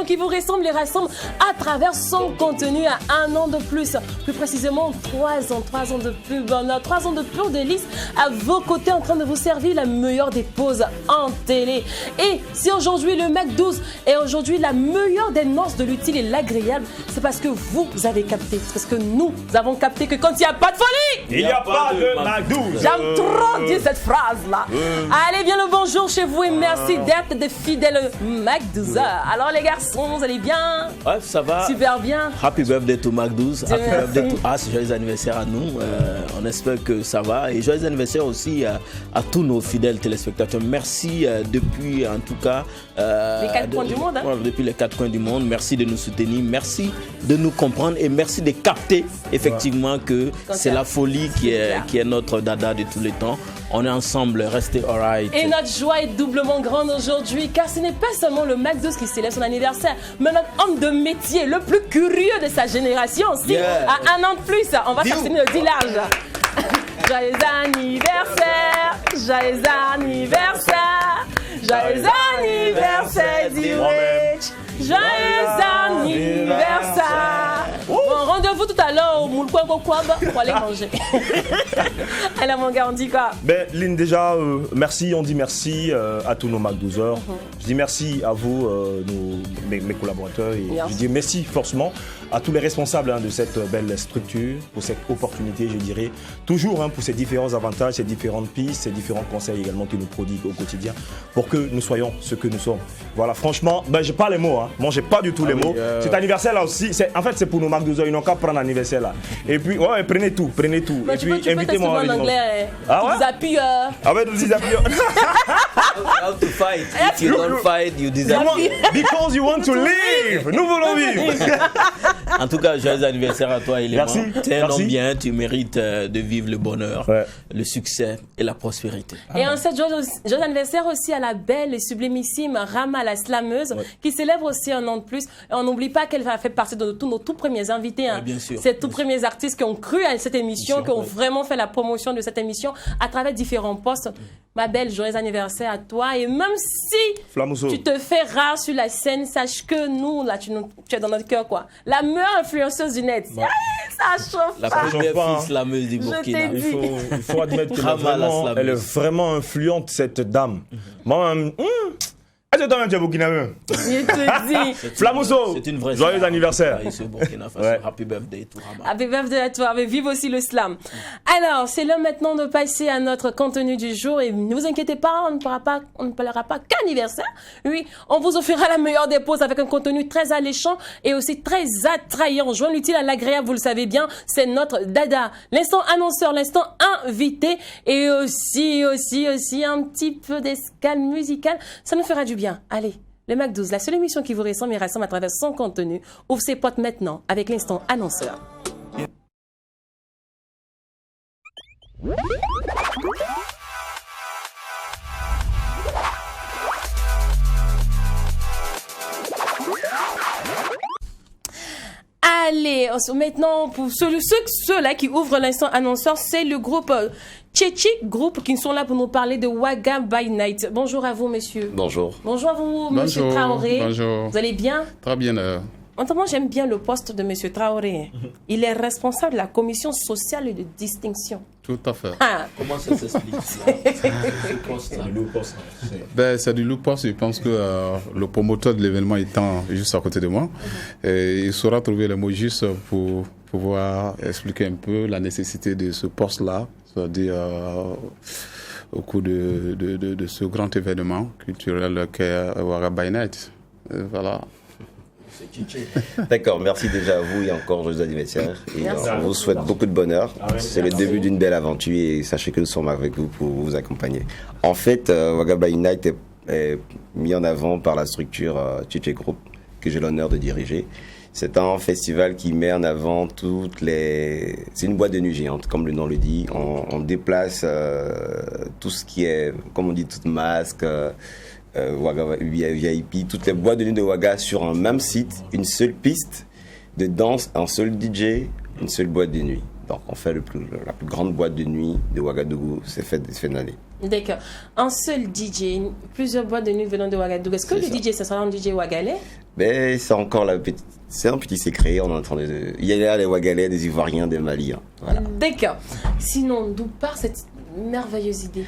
Qui vous ressemble les rassemble à travers son contenu à 1 an de plus. Plus précisément 3 ans de plus bonheur, 3 ans de pur délice à vos côtés en train de vous servir la meilleure des pauses en télé. Et si aujourd'hui le Mac 12 est aujourd'hui la meilleure des noces de l'utile et l'agréable, c'est parce que vous avez capté, parce que nous avons capté que quand il n'y a pas de folie, il n'y a pas de Mac 12. J'aime trop dire cette phrase-là. Allez, bien le bonjour chez vous et merci d'être des fidèles Mac 12. Alors les garçons, vous allez bien? Ouais, ça va. Super bien. Happy birthday to Mac 12. Happy birthday to us. Joyeux anniversaire à nous. On espère que ça va. Et joyeux anniversaire aussi à tous nos fidèles téléspectateurs. Merci depuis, en tout cas... les 4 coins du monde. Hein? Depuis les 4 coins du monde. Merci de nous soutenir. Merci de nous comprendre. Et merci de capter, effectivement, que c'est la folie qui est notre dada de tous les temps. On est ensemble, restez alright. Et notre joie est doublement grande aujourd'hui, car ce n'est pas seulement le Mac 12 qui célèbre son anniversaire, mais notre homme de métier le plus curieux de sa génération aussi, à 1 an de plus. On va s'abstenir de dire large. Joyeux anniversaire, joyeux anniversaire, joyeux anniversaire, Direct. Joyeux anniversaire. Bon, rendez-vous tout à l'heure au Moulkouan Kokwab pour aller manger. Alors mon gars, on dit quoi? Ben, Lynn, déjà, merci, on dit merci à tous nos Mac 12h. Je dis merci à vous, mes collaborateurs, et je dis merci forcément à tous les responsables de cette belle structure, pour cette opportunité, je dirais, toujours pour ces différents avantages, ces différentes pistes, ces différents conseils également qui nous prodiguent au quotidien, pour que nous soyons ce que nous sommes. Voilà, franchement, ben, je n'ai pas les mots, moi j'ai pas du tout les mots. Cet anniversaire là aussi, en fait c'est pour nos Mac 12h, ils n'ont qu'à prendre l'anniversaire là. Et puis, ouais, prenez tout. Mais et puis invitez-moi en anglais. Tu appuies. Ah ouais, tu appuies. How to fight. If you don't fight, you disappear. Because you want to live. Nous voulons vivre. En tout cas, joyeux anniversaire à toi, Élément. Merci. Tu es un homme bien, tu mérites de vivre le bonheur, le succès et la prospérité. Et en cette joyeux anniversaire aussi à la belle et sublimissime Rama la slameuse, qui célèbre aussi 1 an de plus. Et on n'oublie pas qu'elle a fait partie de tous nos tout premiers invités. Bien sûr. Ces tout premiers artistes qui ont cru à cette émission, qui ont vraiment fait la promotion de cette émission à travers différents postes. Ma belle, joyeux anniversaire à toi. Et même si Flamousso, tu te fais rare sur la scène, sache que nous, là, tu es dans notre cœur, quoi. La meilleure influenceuse du net. Ça chauffe. La première fille slameuse du Burkina. Il faut admettre qu'elle est vraiment influente, cette dame. Moi-même, est-ce que toi-même tu es burkinabé? Je te dis. Flamousso, c'est une vraie joyeux anniversaire. Happy birthday to Rama. Happy birthday à toi, mais vive aussi le slam. Alors, c'est l'heure maintenant de passer à notre contenu du jour et ne vous inquiétez pas, on ne parlera pas qu'anniversaire. Oui, on vous offrira la meilleure des pauses avec un contenu très alléchant et aussi très attrayant. Joindre l'utile à l'agréable, vous le savez bien, c'est notre dada. L'instant annonceur, l'instant invité et aussi un petit peu d'escale musicale. Ça nous fera du bien. Allez, le Mac 12, la seule émission qui vous ressemble et rassemble à travers son contenu, ouvre ses portes maintenant avec l'instant annonceur. Allez, maintenant, pour ceux-là qui ouvrent l'instant annonceur, c'est le groupe Tchétchi, groupe qui sont là pour nous parler de Waga by Night. Bonjour à vous, monsieur. Bonjour. Bonjour à vous, monsieur Traoré. Bonjour. Vous allez bien? Très bien. Moi, j'aime bien le poste de M. Traoré. Il est responsable de la commission sociale et de distinction. Tout à fait. Comment ça s'explique C'est du lourd poste. C'est du lourd poste. Je pense que le promoteur de l'événement étant juste à côté de moi, il saura trouver les mots justes pour pouvoir expliquer un peu la nécessité de ce poste-là, c'est-à-dire au cours de ce grand événement culturel qu'est Ouaga by Night. Voilà. D'accord, merci déjà à vous et encore joyeux anniversaire. Et on vous souhaite beaucoup de bonheur. C'est le début d'une belle aventure et sachez que nous sommes avec vous pour vous accompagner. En fait, Ouaga by Night est mis en avant par la structure Tchétché Group que j'ai l'honneur de diriger. C'est un festival qui met en avant toutes les... C'est une boîte de nuit géante, comme le nom le dit. On déplace tout ce qui est, comme on dit, toute masque... Ouaga VIP, toutes les boîtes de nuit de Ouaga sur un même site, une seule piste de danse, un seul DJ, une seule boîte de nuit. Donc on fait la plus grande boîte de nuit de Ouagadougou, c'est fait une année. D'accord. Un seul DJ, plusieurs boîtes de nuit venant de Ouagadougou. Est-ce que le DJ, ça sera un DJ ouagalais? Ben, c'est encore c'est un petit secret. On est en train il y a les Ouagalais, des Ivoiriens, des Maliens. Voilà. D'accord. Sinon, d'où part cette merveilleuse idée?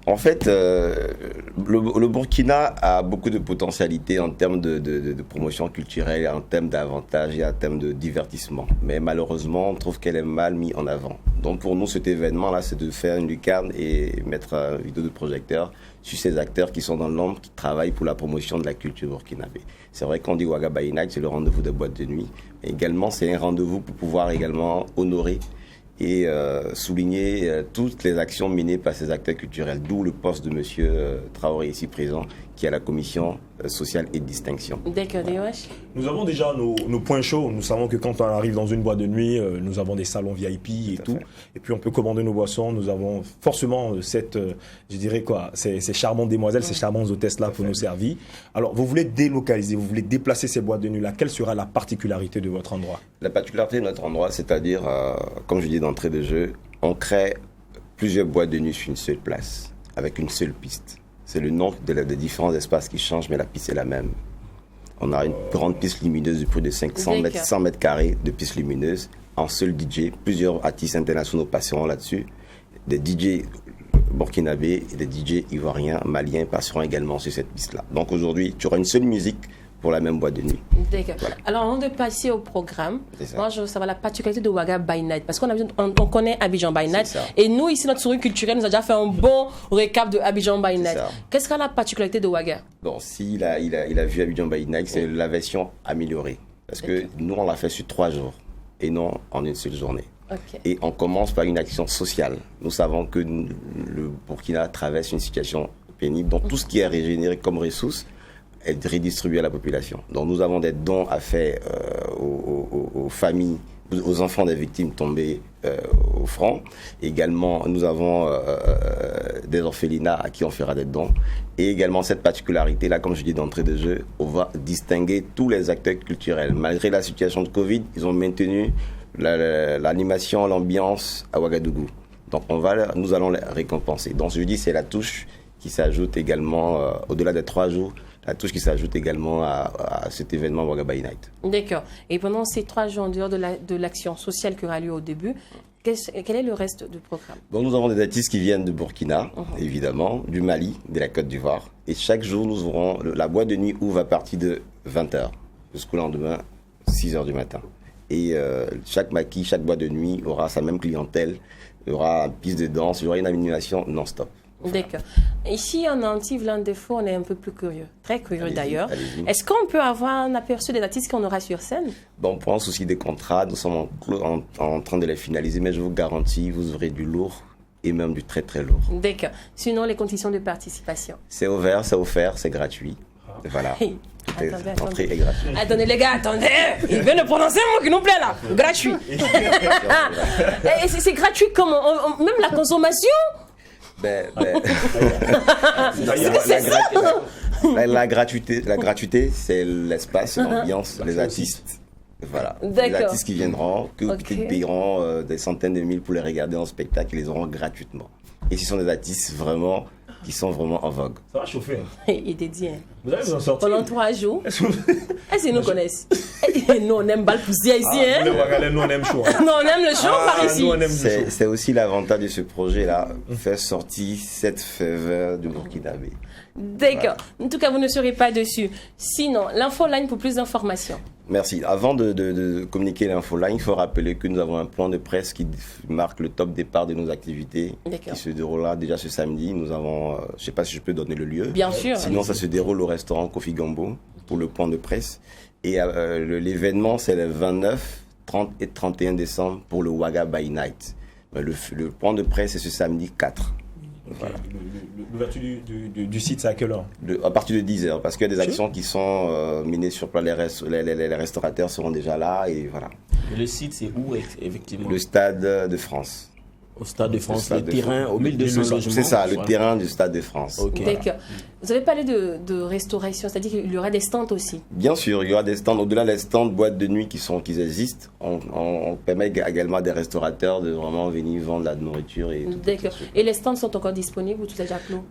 En fait, le Burkina a beaucoup de potentialités en termes de promotion culturelle, en termes d'avantages et en termes de divertissement. Mais malheureusement, on trouve qu'elle est mal mise en avant. Donc pour nous, cet événement-là, c'est de faire une lucarne et mettre une vidéo de projecteur sur ces acteurs qui sont dans l'ombre, qui travaillent pour la promotion de la culture burkinabé. C'est vrai qu'on dit Ouaga by Night, c'est le rendez-vous de boîte de nuit. Mais également, c'est un rendez-vous pour pouvoir également honorer et souligner toutes les actions menées par ces acteurs culturels, d'où le poste de M. Traoré ici présent, qui est à la commission sociale et de distinction. D'accord, voilà. Nous avons déjà nos points chauds. Nous savons que quand on arrive dans une boîte de nuit, nous avons des salons VIP et tout. Et puis on peut commander nos boissons. Nous avons forcément ces charmantes demoiselles, ces charmantes hôtesses-là pour nous servir. Alors vous voulez délocaliser, vous voulez déplacer ces boîtes de nuit-là. Quelle sera la particularité de votre endroit? La particularité de notre endroit, c'est-à-dire, comme je dis d'entrée de jeu, on crée plusieurs boîtes de nuit sur une seule place, avec une seule piste. C'est le nom des différents espaces qui changent, mais la piste est la même. On a une grande piste lumineuse du plus de 100 mètres carrés de piste lumineuse, un seul DJ. Plusieurs artistes internationaux passeront là-dessus. Des DJ burkinabés et des DJ ivoiriens, maliens passeront également sur cette piste-là. Donc aujourd'hui, tu auras une seule musique pour la même boîte de nuit. D'accord. Voilà. Alors, avant de passer au programme, moi, je veux savoir la particularité de Ouaga by Night. Parce qu'on connaît Abidjan by Night. Et nous, ici, notre souris culturelle nous a déjà fait un bon récap de Abidjan by Night. Qu'est-ce sera la particularité de Ouaga? Bon, s'il a vu Abidjan by Night, c'est la version améliorée. Parce que nous, on l'a fait sur 3 jours et non en une seule journée. Okay. Et on commence par une action sociale. Nous savons que le Burkina traverse une situation pénible. Donc, tout ce qui est régénéré comme ressources est redistribué à la population. Donc nous avons des dons à faire aux familles, aux enfants des victimes tombées au front. Également, nous avons des orphelinats à qui on fera des dons. Et également cette particularité-là, comme je dis d'entrée de jeu, on va distinguer tous les acteurs culturels. Malgré la situation de Covid, ils ont maintenu l'animation, l'ambiance à Ouagadougou. Donc nous allons les récompenser. Donc je dis, c'est la touche qui s'ajoute également, au-delà des 3 jours, la touche qui s'ajoute également à cet événement Ouaga by Night. D'accord. Et pendant ces 3 jours, en dehors de l'action sociale qui aura lieu au début, quel est le reste du programme? Donc nous avons des artistes qui viennent de Burkina, évidemment, du Mali, de la Côte d'Ivoire. Et chaque jour, nous aurons la boîte de nuit ouvre à partir de 20h jusqu'au lendemain, 6h du matin. Et chaque maquis, chaque boîte de nuit aura sa même clientèle, il y aura une piste de danse, il y aura une animation non-stop. D'accord. Ici, en Antilles, Vlandefo, on est un peu plus curieux. Très curieux d'ailleurs. Est-ce qu'on peut avoir un aperçu des artistes qu'on aura sur scène? Bon, pour un souci des contrats, nous sommes en train de les finaliser, mais je vous garantis, vous aurez du lourd et même du très très lourd. D'accord. Sinon, les conditions de participation? C'est ouvert, c'est offert, c'est gratuit. Voilà. Attendez. Est gratuit. Attendez les gars, attendez. Il vient de prononcer un mot qui nous plaît là. Gratuit. Et c'est gratuit comme même la consommation? La gratuité, c'est l'espace, l'ambiance, les artistes. Voilà. Les artistes qui viendront, qui paieront des centaines de mille pour les regarder en spectacle, ils les auront gratuitement. Et ce sont des artistes vraiment qui sont vraiment en vogue. Ça va chauffer. Il était dit. Vous allez vous en sortir. Pendant 3 jours. Est-ce qu'ils nous connaissent? Nous, on aime balle poussière ici. Nous, on aime chaud. Non, on aime le chaud par ici. Nous, on aime le chaud. C'est aussi l'avantage de ce projet-là, faire sortir cette faveur du Burkinabé. D'accord. En tout cas, vous ne serez pas dessus. Sinon, l'infoline pour plus d'informations. Merci. Avant de communiquer l'infoline, il faut rappeler que nous avons un plan de presse qui marque le top départ de nos activités, qui se déroulera déjà ce samedi. Nous avons, je ne sais pas si je peux donner le lieu. Bien sûr. Sinon, ça se déroule au restaurant Kofi Gambo pour le point de presse. Et l'événement, c'est le 29, 30 et 31 décembre pour le Waga by Night. Le point de presse est ce samedi 4. Voilà. L'ouverture du site, c'est à quelle heure? À partir de 10h, parce qu'il y a des actions qui sont menées sur place. Les restaurateurs seront déjà là et voilà. Et le site, c'est où effectivement? Le Stade de France. Au Stade de France, le terrain, au 1200 logements. C'est ça, le terrain du Stade de France. Okay. D'accord. Vous avez parlé de restauration, c'est-à-dire qu'il y aura des stands aussi? Bien sûr, il y aura des stands. Au-delà des stands boîtes de nuit qui existent, on permet également à des restaurateurs de vraiment venir vendre la nourriture. D'accord. Et les stands sont encore disponibles ou tout est déjà clos?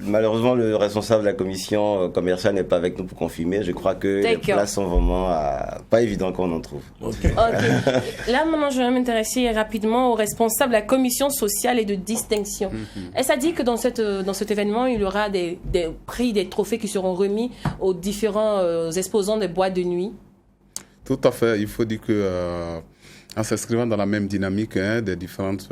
Malheureusement, le responsable de la commission commerciale n'est pas avec nous pour confirmer. Je crois que les places sont vraiment pas évident qu'on en trouve. Okay. Là, maintenant, je vais m'intéresser rapidement aux responsables de la commission sociale et de distinction. Est-ce à dire que dans cet événement, il y aura des prix, des trophées qui seront remis aux différents exposants des boîtes de nuit? Tout à fait. Il faut dire que en s'inscrivant dans la même dynamique des différentes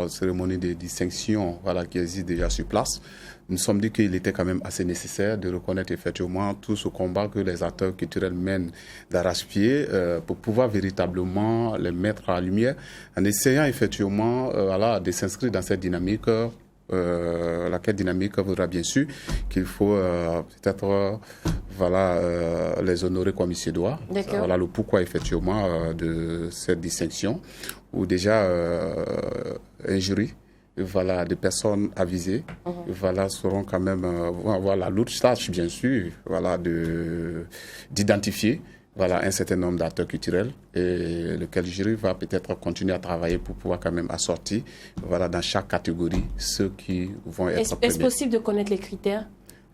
cérémonies de distinction qui existent déjà sur place, nous sommes dit qu'il était quand même assez nécessaire de reconnaître effectivement tout ce combat que les acteurs culturels mènent d'arrache-pied pour pouvoir véritablement les mettre en lumière en essayant effectivement de s'inscrire dans cette dynamique. Laquelle dynamique voudra bien sûr qu'il faut peut-être les honorer comme il se doit. Voilà le pourquoi effectivement de cette distinction où déjà un jury de personnes avisées seront quand même avoir la lourde tâche bien sûr d'identifier un certain nombre d'acteurs culturels et lequel jury va peut-être continuer à travailler pour pouvoir quand même assortir dans chaque catégorie ceux qui vont être Est-ce possible de connaître les critères?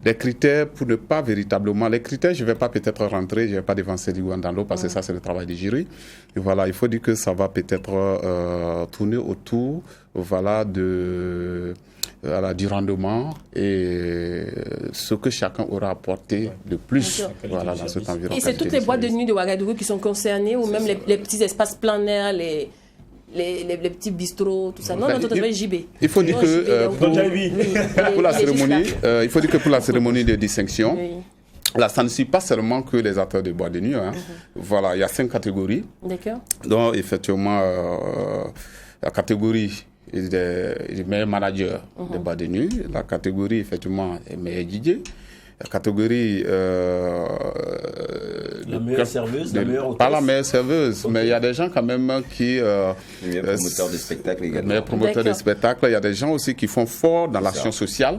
Les critères pour ne pas véritablement... Les critères, je ne vais pas peut-être rentrer, je ne vais pas dévancer l'iguane dans l'eau parce que ça, c'est le travail du jury. Et il faut dire que ça va peut-être tourner autour du rendement et ce que chacun aura apporté de plus dans cet environnement. Et c'est toutes les boîtes de nuit de Ouagadougou qui sont concernées ou même les petits espaces plein air, les petits bistrots, tout ça. Non, JB. Il faut dire que pour la cérémonie, il faut dire que pour la cérémonie de distinction, là, ça ne suit pas seulement que les acteurs de boîtes de nuit. Il y a 5 catégories. D'accord. Donc, effectivement, la catégorie des meilleurs managers de boîtes de nuit, la catégorie, effectivement, des meilleurs DJ, la catégorie... la meilleure serveuse, la meilleure hôtesse. Pas la meilleure serveuse, mais il y a des gens quand même qui... les meilleurs promoteurs de spectacles également. Les meilleurs promoteurs de spectacles. Il y a des gens aussi qui font fort dans l'action sociale,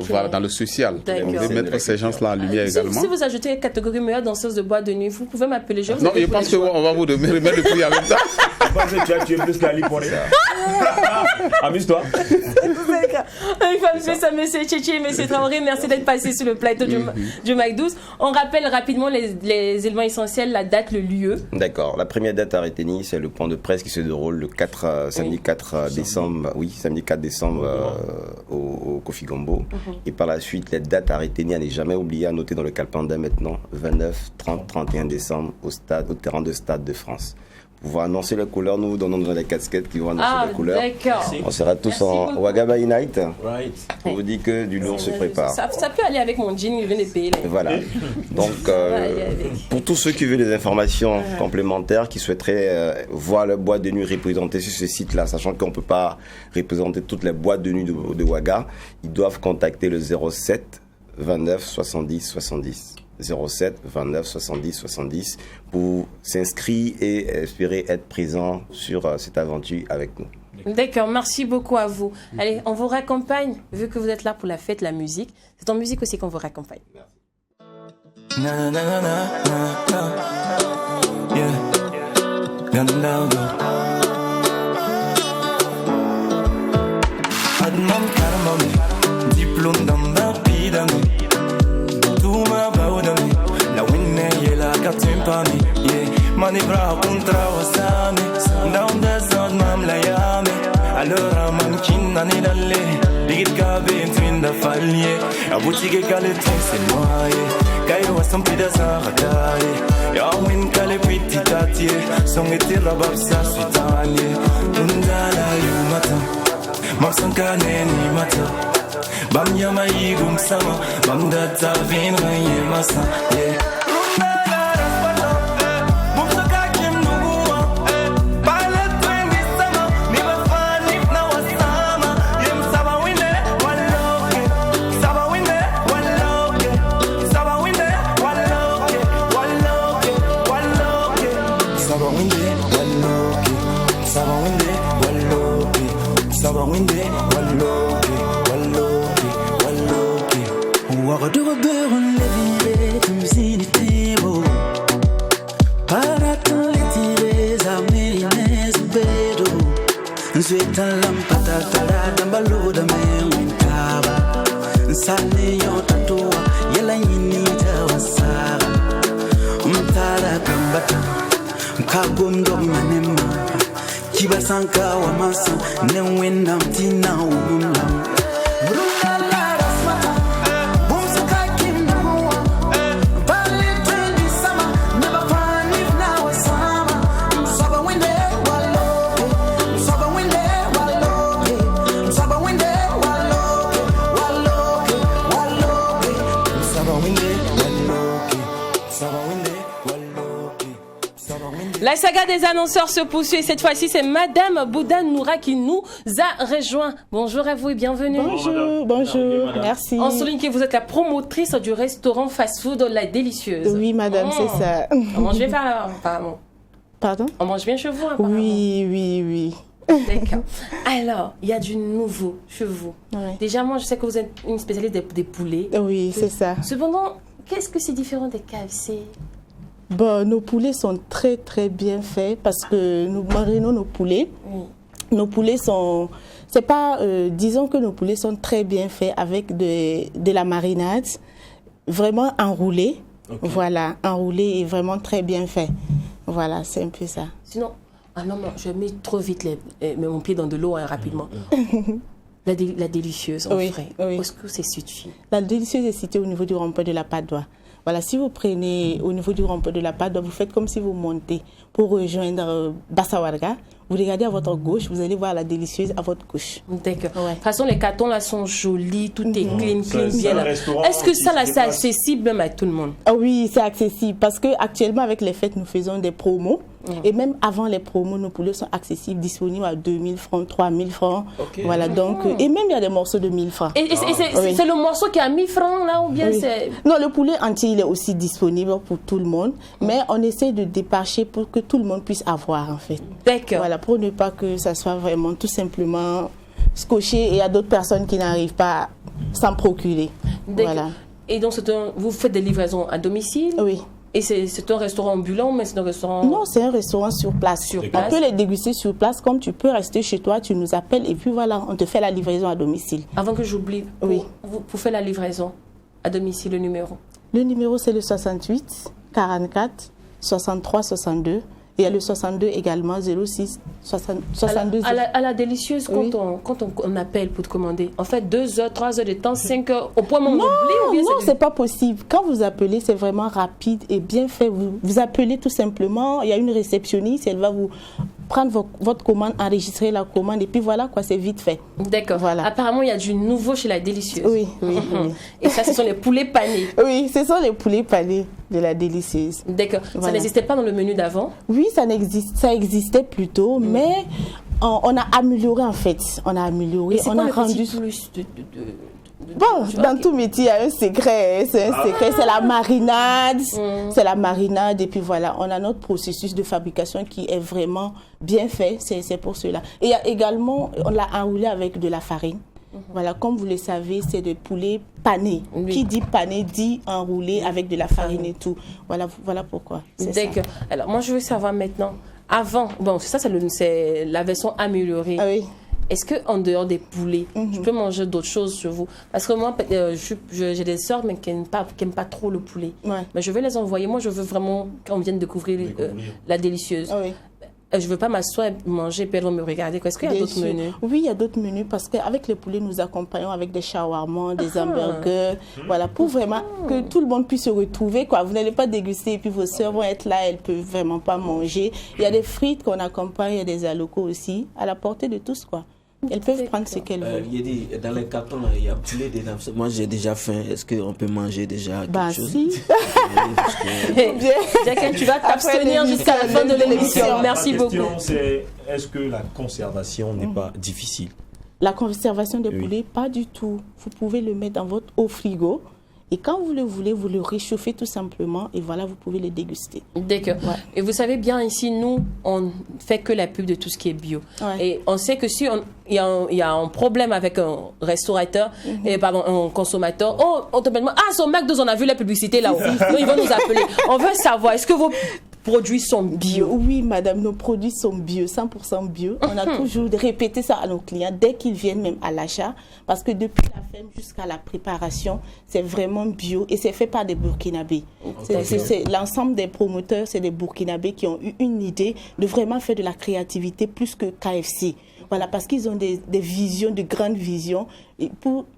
dans le social. On veut mettre ces gens-là en lumière également. Si vous ajoutez la catégorie meilleure danseuse de boîte de nuit, vous pouvez m'appeler. Non, je pense qu'on va vous remettre le prix avec ça. Tu es plus qu'Ali pour les... Amuse-toi. Une fois de plus, à M. Tchétché et M. Traoré, merci d'être passé sur le plateau du Mac 12. On rappelle rapidement les éléments essentiels, la date, le lieu. D'accord. La première date à retenir, c'est le point de presse qui se déroule le samedi 4 décembre. Oui, samedi 4 décembre au Kofi Gambo. Et par la suite, les dates à retenir, à ne jamais oublier, à noter dans le calepin maintenant, 29, 30, 31 décembre au terrain de Stade de France. Pour pouvoir annoncer les couleurs, nous vous donnons des casquettes qui vont annoncer les couleurs. D'accord. On sera tous en Waga by Night. On vous dit que du lourd se prépare. Ça peut aller avec mon jean, il vient de payer. Voilà. Donc, pour tous ceux qui veulent des informations complémentaires, qui souhaiteraient voir leur boîte de nuit représentée sur ce site-là, sachant qu'on ne peut pas représenter toutes les boîtes de nuit de Waga, ils doivent contacter le 07 29 70 70. 07 29 70 70 pour s'inscrire et espérer être présent sur cette aventure avec nous. D'accord, merci beaucoup à vous. Allez, on vous raccompagne, vu que vous êtes là pour la fête, la musique. C'est en musique aussi qu'on vous raccompagne. Diplôme Mani bra contra wasame Down the sun mam la yame Allora mam kinna ni dalle Digit gabe in da fallie A boutique kale tese noye Kairo wasam pida sa ratare Ya win kale piti tatie Songeti rabab sa sutanye Undala yumata Mam sankane ni mata Bam yama yigum sama Bam data vin raye masa Yeah Sanka wa masa ne wenda mtina umumlam Bruna la rasmata Bumsa kakim nuwa Bali twendi sama Neba panif na wasama Saba winde waloke Saba winde waloke Saba winde waloke Waloke, waloke Saba winde waloke Saba winde waloke Saba winde. La saga des annonceurs se poursuit. Cette fois-ci, c'est Madame Bouda Noura qui nous a rejoint. Bonjour à vous et bienvenue. Bonjour, merci. On souligne que vous êtes la promotrice du restaurant fast-food La Délicieuse. Oui, madame, c'est ça. On mange bien apparemment. Pardon? On mange bien chez vous apparemment. Oui. D'accord. Alors, il y a du nouveau chez vous. Oui. Déjà, moi, je sais que vous êtes une spécialiste des poulets. Oui, c'est ça. Cependant, qu'est-ce que c'est différent des KFC? Bon, nos poulets sont très très bien faits parce que nous marinons nos poulets. Oui. Nos poulets sont, c'est pas, disons que nos poulets sont très bien faits avec de la marinade, vraiment enroulée. Okay. Voilà, enroulée et vraiment très bien fait. Voilà, c'est un peu ça. Sinon, ah non, je mets trop vite mon pied dans de l'eau rapidement. La Délicieuse en frais. Oui. Où est-ce que c'est situé? La Délicieuse est située au niveau du rond-point de la Padoie. Voilà, si vous prenez au niveau du rond-point de la Padoie, vous faites comme si vous montez pour rejoindre Bassawarga. Vous regardez à votre gauche, vous allez voir La Délicieuse à votre gauche. D'accord. Ouais. De toute façon, les cartons là sont jolis, tout est clean, bien là. Est-ce que ça là, c'est accessible même à tout le monde? Ah oui, c'est accessible parce que actuellement avec les fêtes, nous faisons des promos. Et même avant les promos, nos poulets sont accessibles, disponibles à 2000 francs, 3000 francs. Okay. Voilà, donc, et même il y a des morceaux de 1000 francs. Et c'est le morceau qui a 1000 francs là ou bien c'est... Non, le poulet entier, il est aussi disponible pour tout le monde. Mais on essaie de déparcher pour que tout le monde puisse avoir en fait. D'accord. Voilà, pour ne pas que ça soit vraiment tout simplement scotché et il y a d'autres personnes qui n'arrivent pas à s'en procurer. Voilà. Et donc, vous faites des livraisons à domicile? Oui. Et c'est un restaurant ambulant, mais c'est un restaurant... Non, c'est un restaurant sur place. On peut les déguster sur place, comme tu peux rester chez toi, tu nous appelles et puis voilà, on te fait la livraison à domicile. Avant que j'oublie, pour faire la livraison à domicile, le numéro? Le numéro, c'est le 68 44 63 62. Il y a le 62 également, 06 62. À la Délicieuse, quand on appelle pour te commander, en fait 2 heures, 3 heures de temps, 5 heures, au point où on oublie ou bien non, c'est pas possible. Quand vous appelez, c'est vraiment rapide et bien fait. Vous appelez tout simplement, il y a une réceptionniste, elle va vous prendre votre commande, enregistrer la commande et puis voilà quoi, c'est vite fait. D'accord. Voilà. Apparemment, il y a du nouveau chez La Délicieuse. Oui. Et ça, ce sont les poulets panés. Oui, ce sont les poulets panés de La Délicieuse. D'accord. Voilà. Ça n'existait pas dans le menu d'avant? Oui, ça existait plutôt, mais on a amélioré en fait. On a amélioré, on a rendu plus bon, dans tout métier, il y a un secret. C'est un secret, c'est la marinade. C'est la marinade. Et puis voilà, on a notre processus de fabrication qui est vraiment bien fait. C'est pour cela. Et il y a également, on l'a enroulé avec de la farine. Voilà, comme vous le savez, c'est de poulet pané. Oui. Qui dit pané dit enroulé avec de la farine et tout. Voilà pourquoi. D'accord. Alors, moi, je veux savoir maintenant, avant, bon, ça, c'est la version améliorée. Ah oui. est-ce qu'en dehors des poulets, je peux manger d'autres choses chez vous? Parce que moi, j'ai des sœurs mais qui n'aiment pas trop le poulet. Ouais. Mais je vais les envoyer. Moi, je veux vraiment qu'on vienne découvrir la délicieuse. Ah oui. Je ne veux pas m'asseoir et manger, puis elles vont me regarder. Est-ce qu'il y a d'autres menus? Oui, il y a d'autres menus parce qu'avec les poulets, nous accompagnons avec des shawarma, des hamburgers, voilà, pour vraiment que tout le monde puisse se retrouver, quoi. Vous n'allez pas déguster et puis vos sœurs vont être là, elles ne peuvent vraiment pas manger. Il y a des frites qu'on accompagne, il y a des alocos aussi, à la portée de tous, quoi. Elles peuvent prendre ce qu'elles veulent. Il dit, dans les cartons, là, il y a poulet dedans. Moi, j'ai déjà faim. Est-ce qu'on peut manger déjà quelque chose? Si. Jacqueline, tu vas t'abstenir jusqu'à la fin de l'émission. Merci beaucoup. La question, c'est est-ce que la conservation n'est pas difficile? La conservation des poulets, pas du tout. Vous pouvez le mettre dans votre au frigo. Et quand vous le voulez, vous le réchauffez tout simplement et voilà, vous pouvez le déguster. D'accord. Ouais. Et vous savez bien, ici, nous, on fait que la pub de tout ce qui est bio. Ouais. Et on sait que si il y a un problème avec un restaurateur, un consommateur, on te demande, sur McDonald's, on a vu la publicité là-haut. Ils vont nous appeler. On veut savoir, est-ce que vos produits sont bio? Oui, madame, nos produits sont bio, 100% bio. On a toujours répété ça à nos clients dès qu'ils viennent même à l'achat, parce que depuis la ferme jusqu'à la préparation, c'est vraiment bio et c'est fait par des Burkinabés. L'ensemble des promoteurs, c'est des Burkinabés qui ont eu une idée de vraiment faire de la créativité plus que KFC. Voilà, parce qu'ils ont des visions, de grandes visions. Et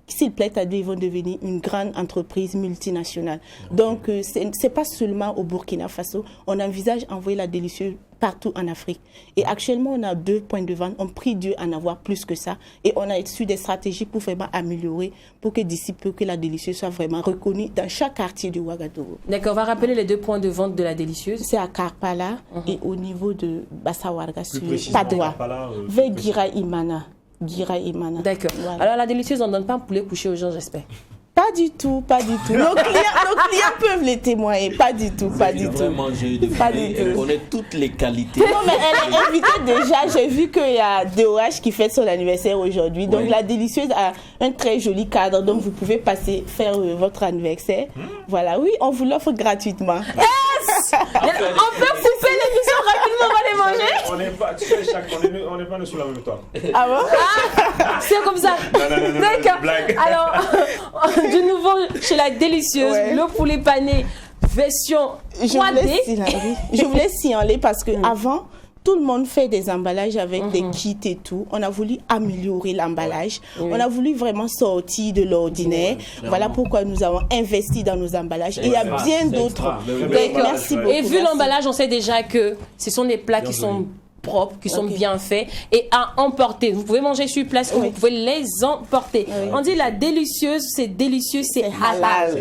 s'ils plaisent à Dieu, ils vont devenir une grande entreprise multinationale. Donc, c'est pas seulement au Burkina Faso. On envisage envoyer la délicieuse partout en Afrique. Et actuellement, on a 2 points de vente. On prie Dieu en avoir plus que ça. Et on a su des stratégies pour vraiment améliorer, pour que d'ici peu, que la délicieuse soit vraiment reconnue dans chaque quartier de Ouagadougou. D'accord, on va rappeler les 2 points de vente de la délicieuse. C'est à Karpala et au niveau de Bassawarga, sur Padoua, vers Gira Imana. D'accord. Voilà. Alors la délicieuse, on ne donne pas un poulet couché aux gens, j'espère. Pas du tout, pas du tout. Nos clients peuvent les témoigner, pas du tout, pas du tout. Elle connaît toutes les qualités. Non, mais elle est invitée déjà. J'ai vu qu'il y a DOH qui fête son anniversaire aujourd'hui. Donc la délicieuse a un très joli cadre. Donc vous pouvez passer faire votre anniversaire. Voilà, oui, on vous l'offre gratuitement. Yes! On peut couper l'émission rapidement, on va les manger. On n'est pas sur la même toile. Ah bon? C'est comme ça. Non, d'accord. Blague. Alors, de nouveau chez la délicieuse, le poulet pané version 3D. Je voulais signaler parce que avant, tout le monde fait des emballages avec des kits et tout. On a voulu améliorer l'emballage. On a voulu vraiment sortir de l'ordinaire. Voilà pourquoi nous avons investi dans nos emballages. Et il y a bien d'autres. Merci beaucoup. Et vu l'emballage, on sait déjà que ce sont des plats qui sont propres, qui sont bien faits et à emporter. Vous pouvez manger sur place ou vous pouvez les emporter. On dit la délicieuse, c'est délicieux, c'est halal.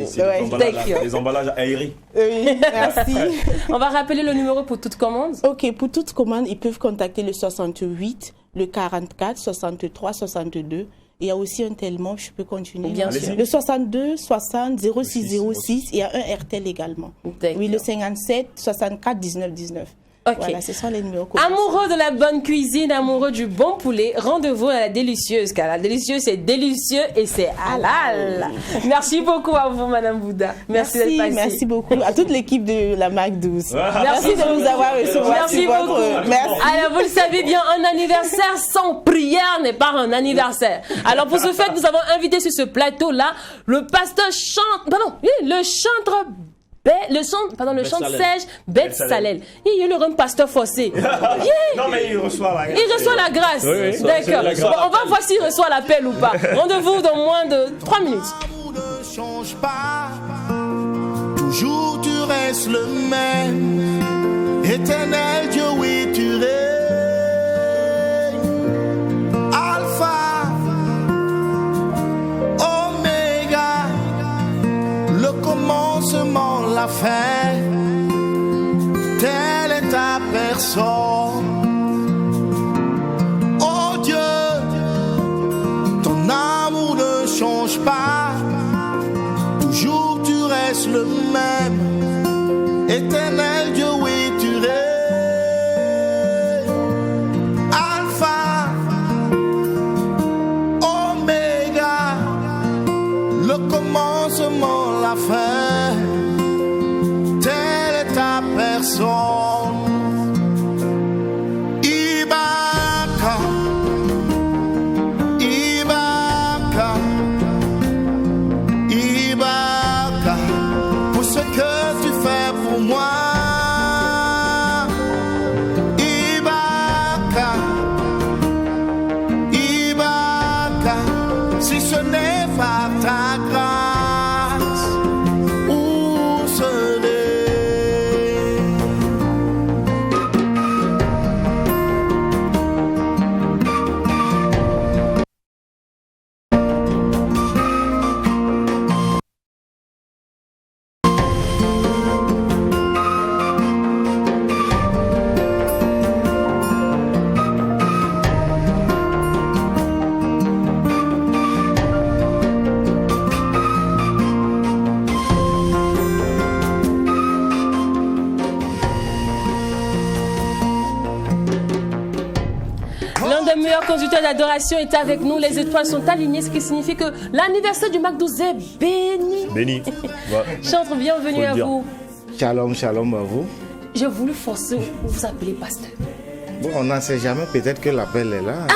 Les emballages aérés. Oui, merci. On va rappeler le numéro pour toute commande. Ok, pour toute commande, ils peuvent contacter le 68, le 44, 63, 62. Il y a aussi un tellement, je peux continuer. Bien sûr. Le 62, 60, 06, 06. Il y a un RTL également. Oui, le 57, 64, 19, 19. Okay. Voilà, ce sont les numéros. Amoureux de la bonne cuisine, amoureux du bon poulet, rendez-vous à la délicieuse, car la délicieuse, c'est délicieux et c'est halal. Merci beaucoup à vous, Madame Bouda. Merci d'être passée. Merci beaucoup à toute l'équipe de la McDouce. Merci de nous avoir reçus. Merci beaucoup. Merci. Alors, vous le savez bien, un anniversaire sans prière n'est pas un anniversaire. Alors, pour ce fait, nous avons invité sur ce plateau-là le pasteur le chantre sèche Beth Salel. Il est le pasteur forcé. Non, mais il reçoit la grâce. Il reçoit la grâce. Oui, d'accord. Bon, on va voir s'il reçoit l'appel ou pas. Rendez-vous dans moins de 3 minutes. L'amour ne change pas. Toujours tu restes le même. Éternel Dieu, oui, tu règnes. Alpha, Oméga, le commencement, la fin, telle est ta personne. Oh Dieu, ton amour ne change pas. Toujours tu restes le même. Éternel Dieu, oui, tu règnes. Alpha, Oméga, le commencement, la fin, telle est ta personne. Ibaka, meilleur conducteur d'adoration est avec nous. Les étoiles sont alignées, ce qui signifie que l'anniversaire du MAC12 est béni. Béni. Chantre, bienvenue à vous. Shalom, shalom à vous. J'ai voulu forcer vous appeler pasteur. Bon, on n'en sait jamais, peut-être que l'appel est là.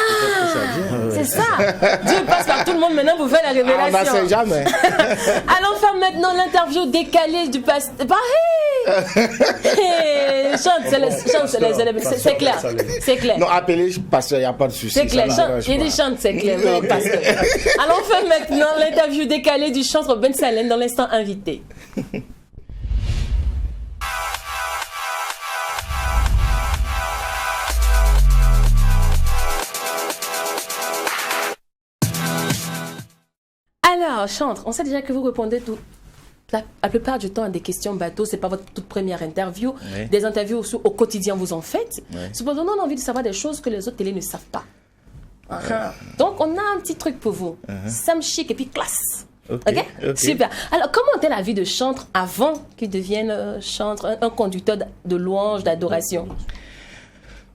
C'est ça. Dieu passe par tout le monde, maintenant vous faites la révélation. On n'en sait jamais. Allons faire maintenant l'interview décalée du pasteur. Chante, c'est clair. C'est clair. Non, appelez pasteur, il n'y a pas de souci. C'est clair. Il dit chante, c'est clair. Pasteur. Allons faire maintenant l'interview décalée du chantre Ben Salem dans l'instant invité. Alors, chantre, on sait déjà que vous répondez la plupart du temps à des questions bateau. C'est pas votre toute première interview. Oui. Des interviews aussi au quotidien, vous en faites. Oui. Cependant, on a envie de savoir des choses que les autres télés ne savent pas. Donc, on a un petit truc pour vous. Sam chic et puis classe. Ok? Super. Alors, comment était la vie de chantre avant qu'il devienne chantre, un conducteur de louange, d'adoration?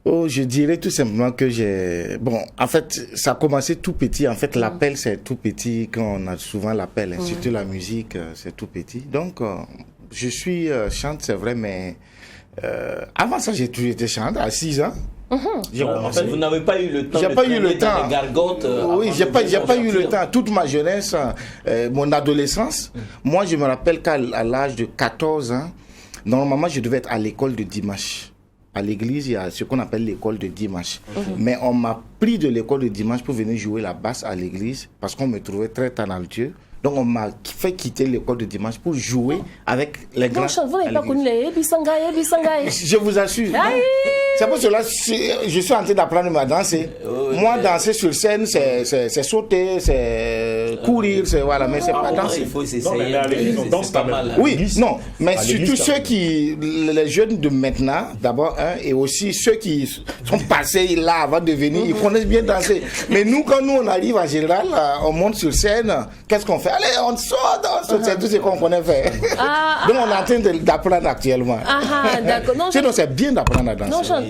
Oh, je dirais tout simplement que j'ai... Bon, en fait, ça a commencé tout petit. En fait, l'appel, c'est tout petit quand on a souvent l'appel. Surtout la musique, c'est tout petit. Donc, je suis chante, c'est vrai, mais avant ça, j'ai toujours été chante à 6 ans. En fait, vous n'avez pas eu le temps. J'ai pas eu le temps. Les gargotes. Oui, j'ai pas eu le temps. Toute ma jeunesse, mon adolescence, moi, je me rappelle qu'à l'âge de 14 ans, normalement, je devais être à l'école de dimanche. À l'église, il y a ce qu'on appelle l'école de dimanche. Mais on m'a pris de l'école de dimanche pour venir jouer la basse à l'église parce qu'on me trouvait très talentueux. Donc, on m'a fait quitter l'école de dimanche pour jouer avec les grands. Vous n'avez pas connu les Ebisangaye. Je vous assure. C'est pour cela que je suis en train d'apprendre à danser. Moi, danser sur scène, c'est sauter, c'est courir, c'est voilà, mais c'est pas danser. Il faut essayer. Danse pas mal. Oui, non, mais surtout ceux les jeunes de maintenant, d'abord, et aussi ceux qui sont passés là avant de venir, ils connaissent bien danser. Mais nous, quand on arrive en général, on monte sur scène, qu'est-ce qu'on fait? Allez, on sort, c'est tout ce qu'on connaît faire. Donc, on est en train d'apprendre actuellement. D'accord. Sinon, c'est bien d'apprendre à danser. Non,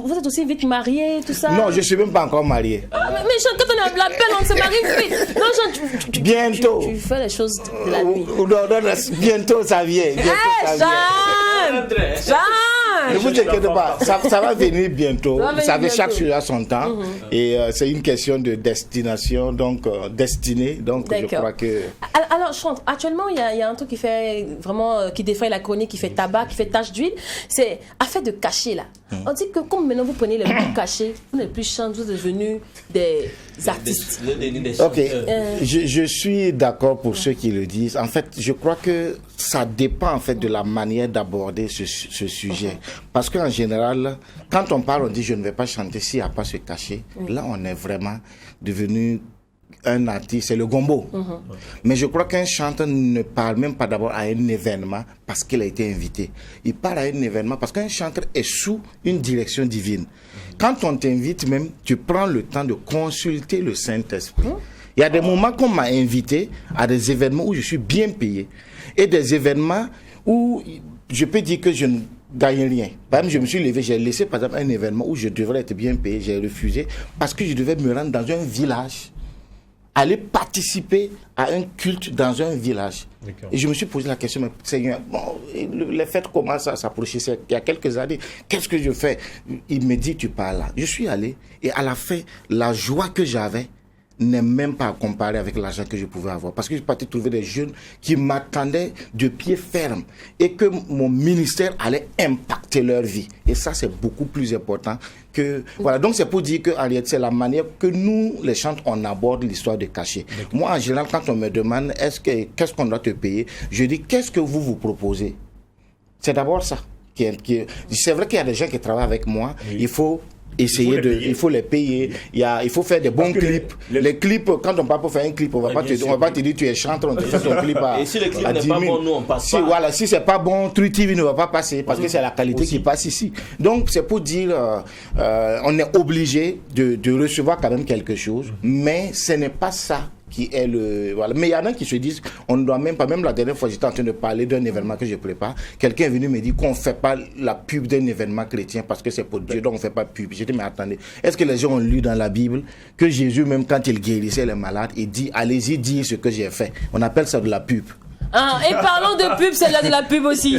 vous êtes aussi vite marié, tout ça? Non, je ne suis même pas encore marié. Mais Chante, quand on a l'appel, on se marie vite. Non, Chante, bientôt. Tu fais les choses de la nuit. Bientôt, ça vient. Ne vous inquiétez pas, ça va venir bientôt. Vous savez, chaque chose a son temps. Et c'est une question de destination, donc destinée. Donc je crois que... Alors, Chante, actuellement, il y a un truc qui fait vraiment, qui défraie la chronique, qui fait tabac, qui fait tache d'huile. C'est affaire de cachet, là. On dit que comme maintenant vous prenez les mots cachés, vous n'êtes plus chanteur, vous êtes devenus des artistes. Ok, je suis d'accord pour ceux qui le disent. En fait, je crois que ça dépend en fait de la manière d'aborder ce sujet. Parce qu'en général, quand on parle, on dit je ne vais pas chanter s'il n'y a pas ce cachet. Là, on est vraiment devenu un artiste, c'est le gombo. Mais je crois qu'un chanteur ne parle même pas d'abord à un événement parce qu'il a été invité. Il parle à un événement parce qu'un chanteur est sous une direction divine. Quand on t'invite même, tu prends le temps de consulter le Saint-Esprit. Il y a des moments qu'on m'a invité à des événements où je suis bien payé et des événements où je peux dire que je ne gagne rien. Par exemple, je me suis levé, j'ai laissé par exemple un événement où je devrais être bien payé, j'ai refusé parce que je devais me rendre dans un village, aller participer à un culte dans un village. Et je me suis posé la question, mais Seigneur, bon, les fêtes commencent à s'approcher, il y a quelques années, qu'est-ce que je fais? Il me dit, tu pars là. Je suis allé et à la fin, la joie que j'avais n'est même pas à comparer avec l'argent que je pouvais avoir. Parce que je suis parti trouver des jeunes qui m'attendaient de pied ferme et que mon ministère allait impacter leur vie. Et ça, c'est beaucoup plus important que... Voilà, donc c'est pour dire qu'en réalité, c'est la manière que nous, les chanteurs, on aborde l'histoire de cachet. Moi, en général, quand on me demande qu'est-ce qu'on doit te payer, je dis, qu'est-ce que vous proposez? C'est d'abord ça. C'est vrai qu'il y a des gens qui travaillent avec moi, il faut... il faut les payer, il faut faire des bons clips. Les clips, quand on parle pour faire un clip, on va pas te dire tu es chanteur, on te fait ton clip à 10 000. Et si le clip n'est pas bon, nous on passe pas. Voilà, si c'est pas bon, True TV ne va pas passer parce que c'est la qualité qui passe ici. Donc c'est pour dire, on est obligé de recevoir quand même quelque chose, mais ce n'est pas ça qui est le... Voilà. Mais il y en a qui se disent, on ne doit même pas, même la dernière fois j'étais en train de parler d'un événement que je prépare, quelqu'un est venu me dire qu'on ne fait pas la pub d'un événement chrétien parce que c'est pour Dieu, donc on ne fait pas pub. J'ai dit, mais attendez, est-ce que les gens ont lu dans la Bible que Jésus, même quand il guérissait les malades, il dit, allez-y dire ce que j'ai fait. On appelle ça de la pub. Ah, et parlons de pub, c'est là de la pub aussi.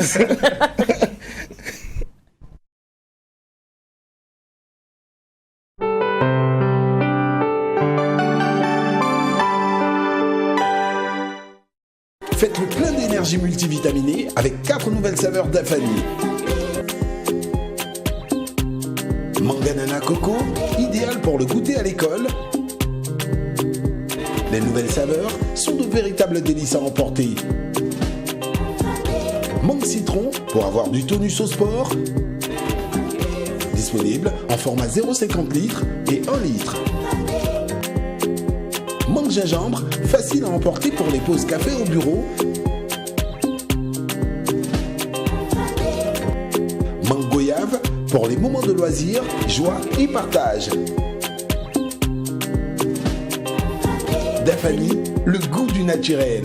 Faites le plein d'énergie multivitaminée avec 4 nouvelles saveurs d'Afani. Manganana coco, idéal pour le goûter à l'école. Les nouvelles saveurs sont de véritables délices à emporter. Mangue citron pour avoir du tonus au sport. Disponible en format 0,50 litres et 1 litre. Mangue gingembre, facile à emporter pour les pauses café au bureau. Mangue goyave pour les moments de loisirs, joie et partage. Dafani, le goût du naturel.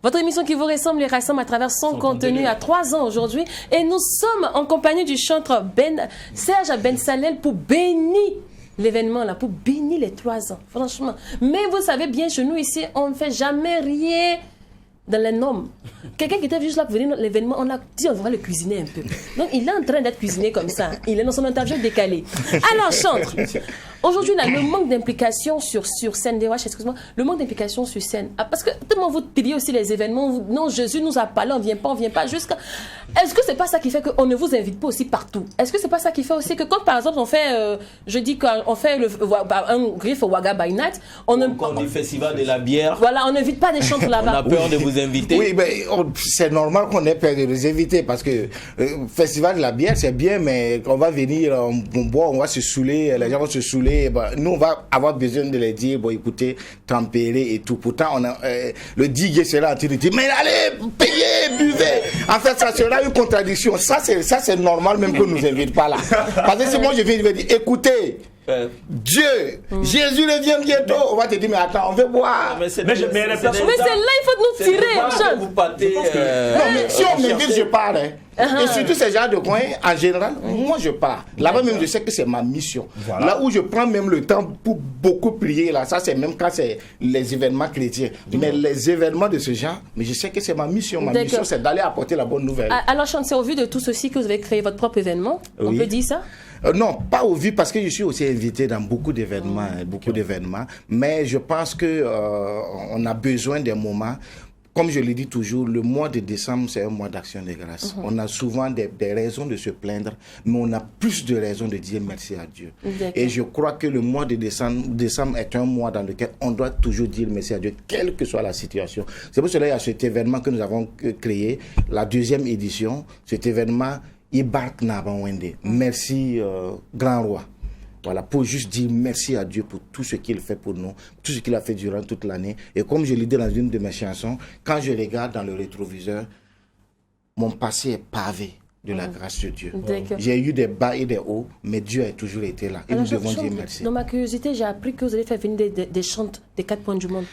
Votre émission qui vous ressemble les rassemble à travers son contenu à 3 ans aujourd'hui. Et nous sommes en compagnie du chanteur Serge Ben Salel pour bénir l'événement là, pour bénir les 3 ans. Franchement. Mais vous savez bien, chez nous ici, on ne fait jamais rien dans les normes. Quelqu'un qui était juste là pour venir dans l'événement, on a dit on va le cuisiner un peu. Donc il est en train d'être cuisiné comme ça. Il est dans son interview décalé. Alors chantre. Aujourd'hui, là, le manque d'implication sur scène, excuse-moi, le manque d'implication sur scène. Ah, parce que tellement vous piliez aussi les événements, non, Jésus nous a parlé, on vient pas jusqu'à... Est-ce que c'est pas ça qui fait qu'on ne vous invite pas aussi partout? Est-ce que c'est pas ça qui fait aussi que quand, par exemple, on fait, on fait un griffe au Waga by Night, on dit festival de la bière. Voilà, on n'invite pas des chantres là-bas. On a peur de vous inviter. Oui, mais c'est normal qu'on ait peur de nous inviter parce que festival de la bière, c'est bien, mais on va venir, on boit, on va se saouler, les gens vont se saouler. Nous, on va avoir besoin de les dire, bon, écoutez, tempérer et tout. Pourtant, on a, le digue sera en train de dire, mais allez, payez, buvez. En fait, ça sera une contradiction. Ça, c'est normal même qu'on ne nous invite pas là. Parce que si moi, je viens, je vais dire, écoutez, Dieu, Jésus revient bientôt. On va te dire, mais attends, on veut boire. Mais c'est là, il faut nous tirer. Vous partez. Non, mais si on m'invite, je pars. Et surtout ces gens de coin, en général, moi je pars. Là-bas même, je sais que c'est ma mission. Voilà. Là où je prends même le temps pour beaucoup prier, là, ça c'est même quand c'est les événements chrétiens. Mais les événements de ce genre, mais je sais que c'est ma mission. Ma mission, c'est d'aller apporter la bonne nouvelle. Alors, Chante, c'est au vu de tout ceci que vous avez créé votre propre événement. Oui. On peut dire ça? Non, pas au vu, parce que je suis aussi invité dans beaucoup d'événements, mais je pense que on a besoin des moments. Comme je le dis toujours, le mois de décembre, c'est un mois d'action de grâce. On a souvent des raisons de se plaindre, mais on a plus de raisons de dire merci à Dieu. Et je crois que le mois de décembre est un mois dans lequel on doit toujours dire merci à Dieu, quelle que soit la situation. C'est pour cela qu'il y a cet événement que nous avons créé, la 2e édition, cet événement Ibark Nabawende. Merci, Grand Roi. Voilà, pour juste dire merci à Dieu pour tout ce qu'il fait pour nous, tout ce qu'il a fait durant toute l'année. Et comme je l'ai dit dans une de mes chansons, quand je regarde dans le rétroviseur, mon passé est pavé de la grâce de Dieu. J'ai eu des bas et des hauts, mais Dieu a toujours été là. Et nous devons dire merci. Dans ma curiosité, j'ai appris que vous allez faire venir des chantes des 4 coins du monde.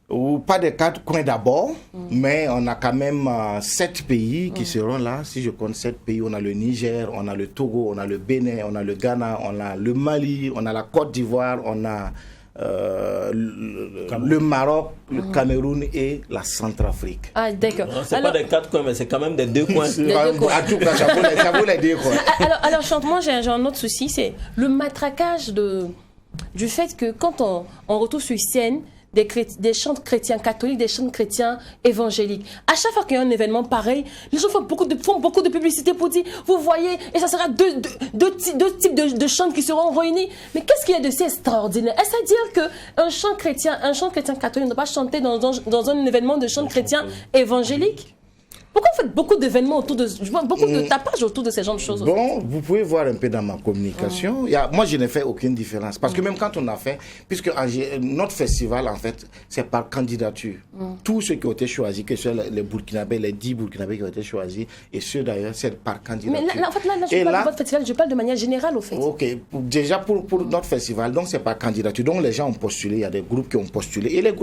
Ou pas des 4 coins d'abord, mais on a quand même 7 pays qui seront là. Si je compte 7 pays, on a le Niger, on a le Togo, on a le Bénin, on a le Ghana, on a le Mali, on a la Côte d'Ivoire, on a le Maroc, le Cameroun et la Centrafrique. Ah, d'accord. C'est pas des 4 coins, mais c'est quand même des 2 coins. À tout cas, ça vaut les 2 coins. Alors, Chante-moi, j'ai un autre souci, c'est le matraquage du fait que quand on retrouve sur scène des chants chrétiens catholiques, des chants chrétiens évangéliques. À chaque fois qu'il y a un événement pareil, les gens font beaucoup de publicité pour dire, vous voyez, et ça sera deux types de chants qui seront réunis. Mais qu'est-ce qu'il y a de si extraordinaire? Est-ce à dire qu'un chant chrétien catholique ne doit pas chanter dans un événement de chant chrétien évangélique? Pourquoi vous faites beaucoup d'événements autour de... Je vois beaucoup de tapage autour de ces genres de choses. Bon, vous pouvez voir un peu dans ma communication. Moi, je n'ai fait aucune différence. Parce que même quand on a fait... Puisque notre festival, en fait, c'est par candidature. Tous ceux qui ont été choisis, que ce soit les Burkinabés, les 10 Burkinabés qui ont été choisis, et ceux d'ailleurs, c'est par candidature. Mais là, en fait, je parle de votre festival, je parle de manière générale, au fait. Ok. Déjà, pour notre festival, donc c'est par candidature. Donc, les gens ont postulé, il y a des groupes qui ont postulé. Et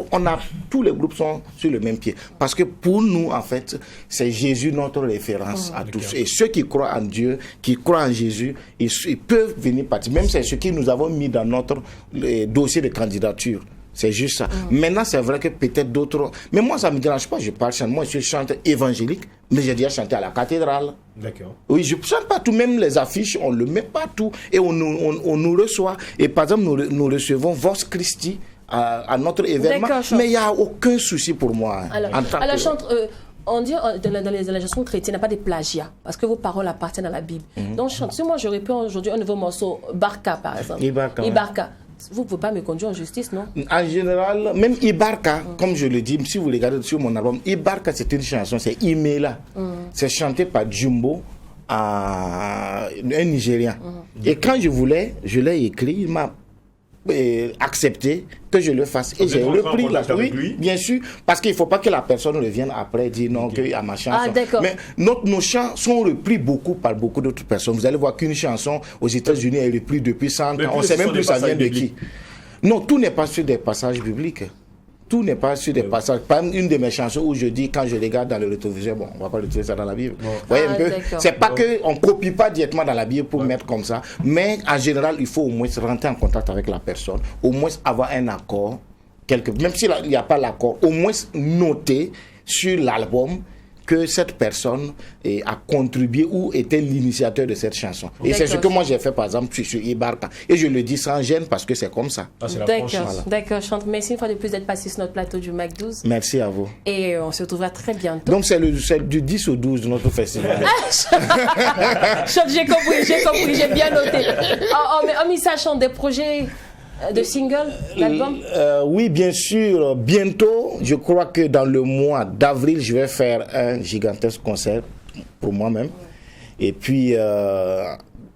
tous les groupes sont sur le même pied. Parce que pour nous, en fait, c'est Jésus notre référence à tous. Et ceux qui croient en Dieu, qui croient en Jésus, ils peuvent venir participer. Même c'est ce que nous avons mis dans notre dossier de candidature. C'est juste ça. Maintenant, c'est vrai que peut-être d'autres... Mais moi, ça ne me dérange pas. Je parle chante. Moi, je suis chanteur évangélique, mais j'ai déjà chanté à la cathédrale. D'accord. Oui, je ne chante pas tout. Même les affiches, on le met partout. Et on nous reçoit. Et par exemple, nous recevons Vos Christi à notre événement. Mais il n'y a aucun souci pour moi. Alors chante... on dit dans les chansons chrétiennes, il n'y a pas de plagiat, parce que vos paroles appartiennent à la Bible. Donc, si moi je réponds aujourd'hui un nouveau morceau, Barca par exemple. Ibarka. Vous ne pouvez pas me conduire en justice, non? En général, même Ibarka, comme je le dis, si vous regardez sur mon album, Ibarka c'est une chanson, c'est Imela. C'est chanté par Jumbo, un Nigérian. Et quand je l'ai écrit, il m'a accepté que je le fasse et j'ai repris la oui, bien sûr, parce qu'il ne faut pas que la personne revienne après et dire non, qu'il y a ma chanson. Mais nos chants sont repris beaucoup par beaucoup d'autres personnes. Vous allez voir qu'une chanson aux États-Unis est reprise depuis 100 ans. On ne sait même plus ça vient de qui. Non, tout n'est pas sur des passages bibliques. Tout n'est pas sur des passages. Par exemple, une de mes chansons où je dis, quand je regarde dans le rétroviseur, bon, on ne va pas retrouver ça dans la Bible. Vous voyez un peu? C'est pas qu'on ne copie pas directement dans la Bible pour mettre comme ça, mais en général, il faut au moins rentrer en contact avec la personne, au moins avoir un accord, même s'il n'y a pas l'accord, au moins noter sur l'album que cette personne a contribué ou était l'initiateur de cette chanson. Et c'est ce que moi j'ai fait par exemple sur Ibarka. Et je le dis sans gêne parce que c'est comme ça. D'accord, Chante. Merci une fois de plus d'être passé sur notre plateau du Mac 12. Merci à vous. Et on se retrouvera très bientôt. Donc c'est du 10 au 12 de notre festival. Chante, j'ai compris, j'ai bien noté. Mais Omissa Chante, des projets de single, d'album? Oui, bien sûr. Bientôt, je crois que dans le mois d'avril, je vais faire un gigantesque concert pour moi-même. Et puis,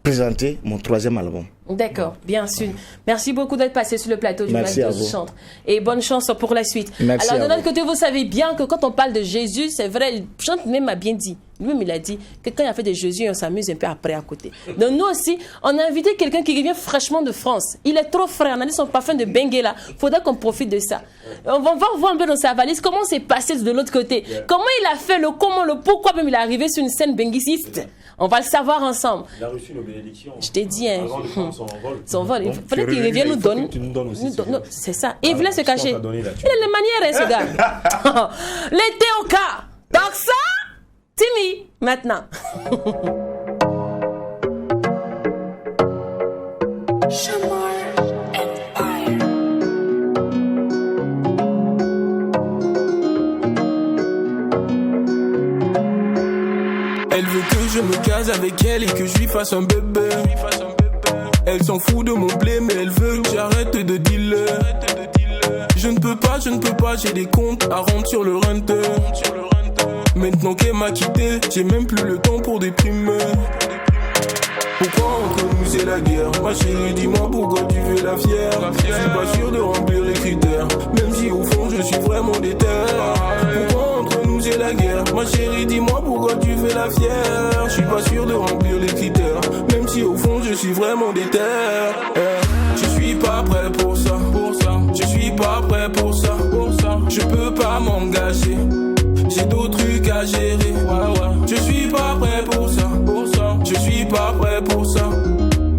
présenter mon 3e album. D'accord, bien sûr. Merci beaucoup d'être passé sur le plateau du Mac 12 Chante. Et bonne chance pour la suite. Merci. Alors, de notre côté, vous savez bien que quand on parle de Jésus, c'est vrai, Chante même m'a bien dit. Lui-même, il a dit que quand il a fait de Jésus, on s'amuse un peu après à côté. Donc, nous aussi, on a invité quelqu'un qui revient fraîchement de France. Il est trop frais. On a dit son parfum de Benguela. Il faudra qu'on profite de ça. On va voir un peu dans sa valise comment c'est passé de l'autre côté. Comment il a fait, pourquoi même il est arrivé sur une scène benguiciste. On va le savoir ensemble. Il a reçu nos bénédictions. Je t'ai dit, hein. Son vol. Il faudrait qu'il revienne nous donner. Tu nous donnes aussi. C'est ça. Il voulait se cacher. Il a les manières, ce gars. L'été au cas. Donc ça, Timmy, maintenant. Elle veut que je me case avec elle et que je lui fasse un bébé. Elle s'en fout de mon blé, mais elle veut que j'arrête de dealer. Je ne peux pas, j'ai des comptes à rendre sur le renter. Maintenant qu'elle m'a quitté, j'ai même plus le temps pour déprimer. Pourquoi entre nous c'est la guerre? Ma chérie, dis-moi pourquoi tu fais la fière. Je suis pas sûr de remplir les critères, même si au fond je suis vraiment déter. Pourquoi entre nous c'est la guerre? Ma chérie, dis-moi pourquoi tu fais la fière. Je suis pas sûr de remplir les critères, même si au fond je suis vraiment déter. Je suis pas prêt pour ça. Je suis pas prêt pour ça. Je peux pas m'engager, j'ai d'autres trucs à gérer. Je suis pas prêt pour ça. Je suis pas prêt pour ça.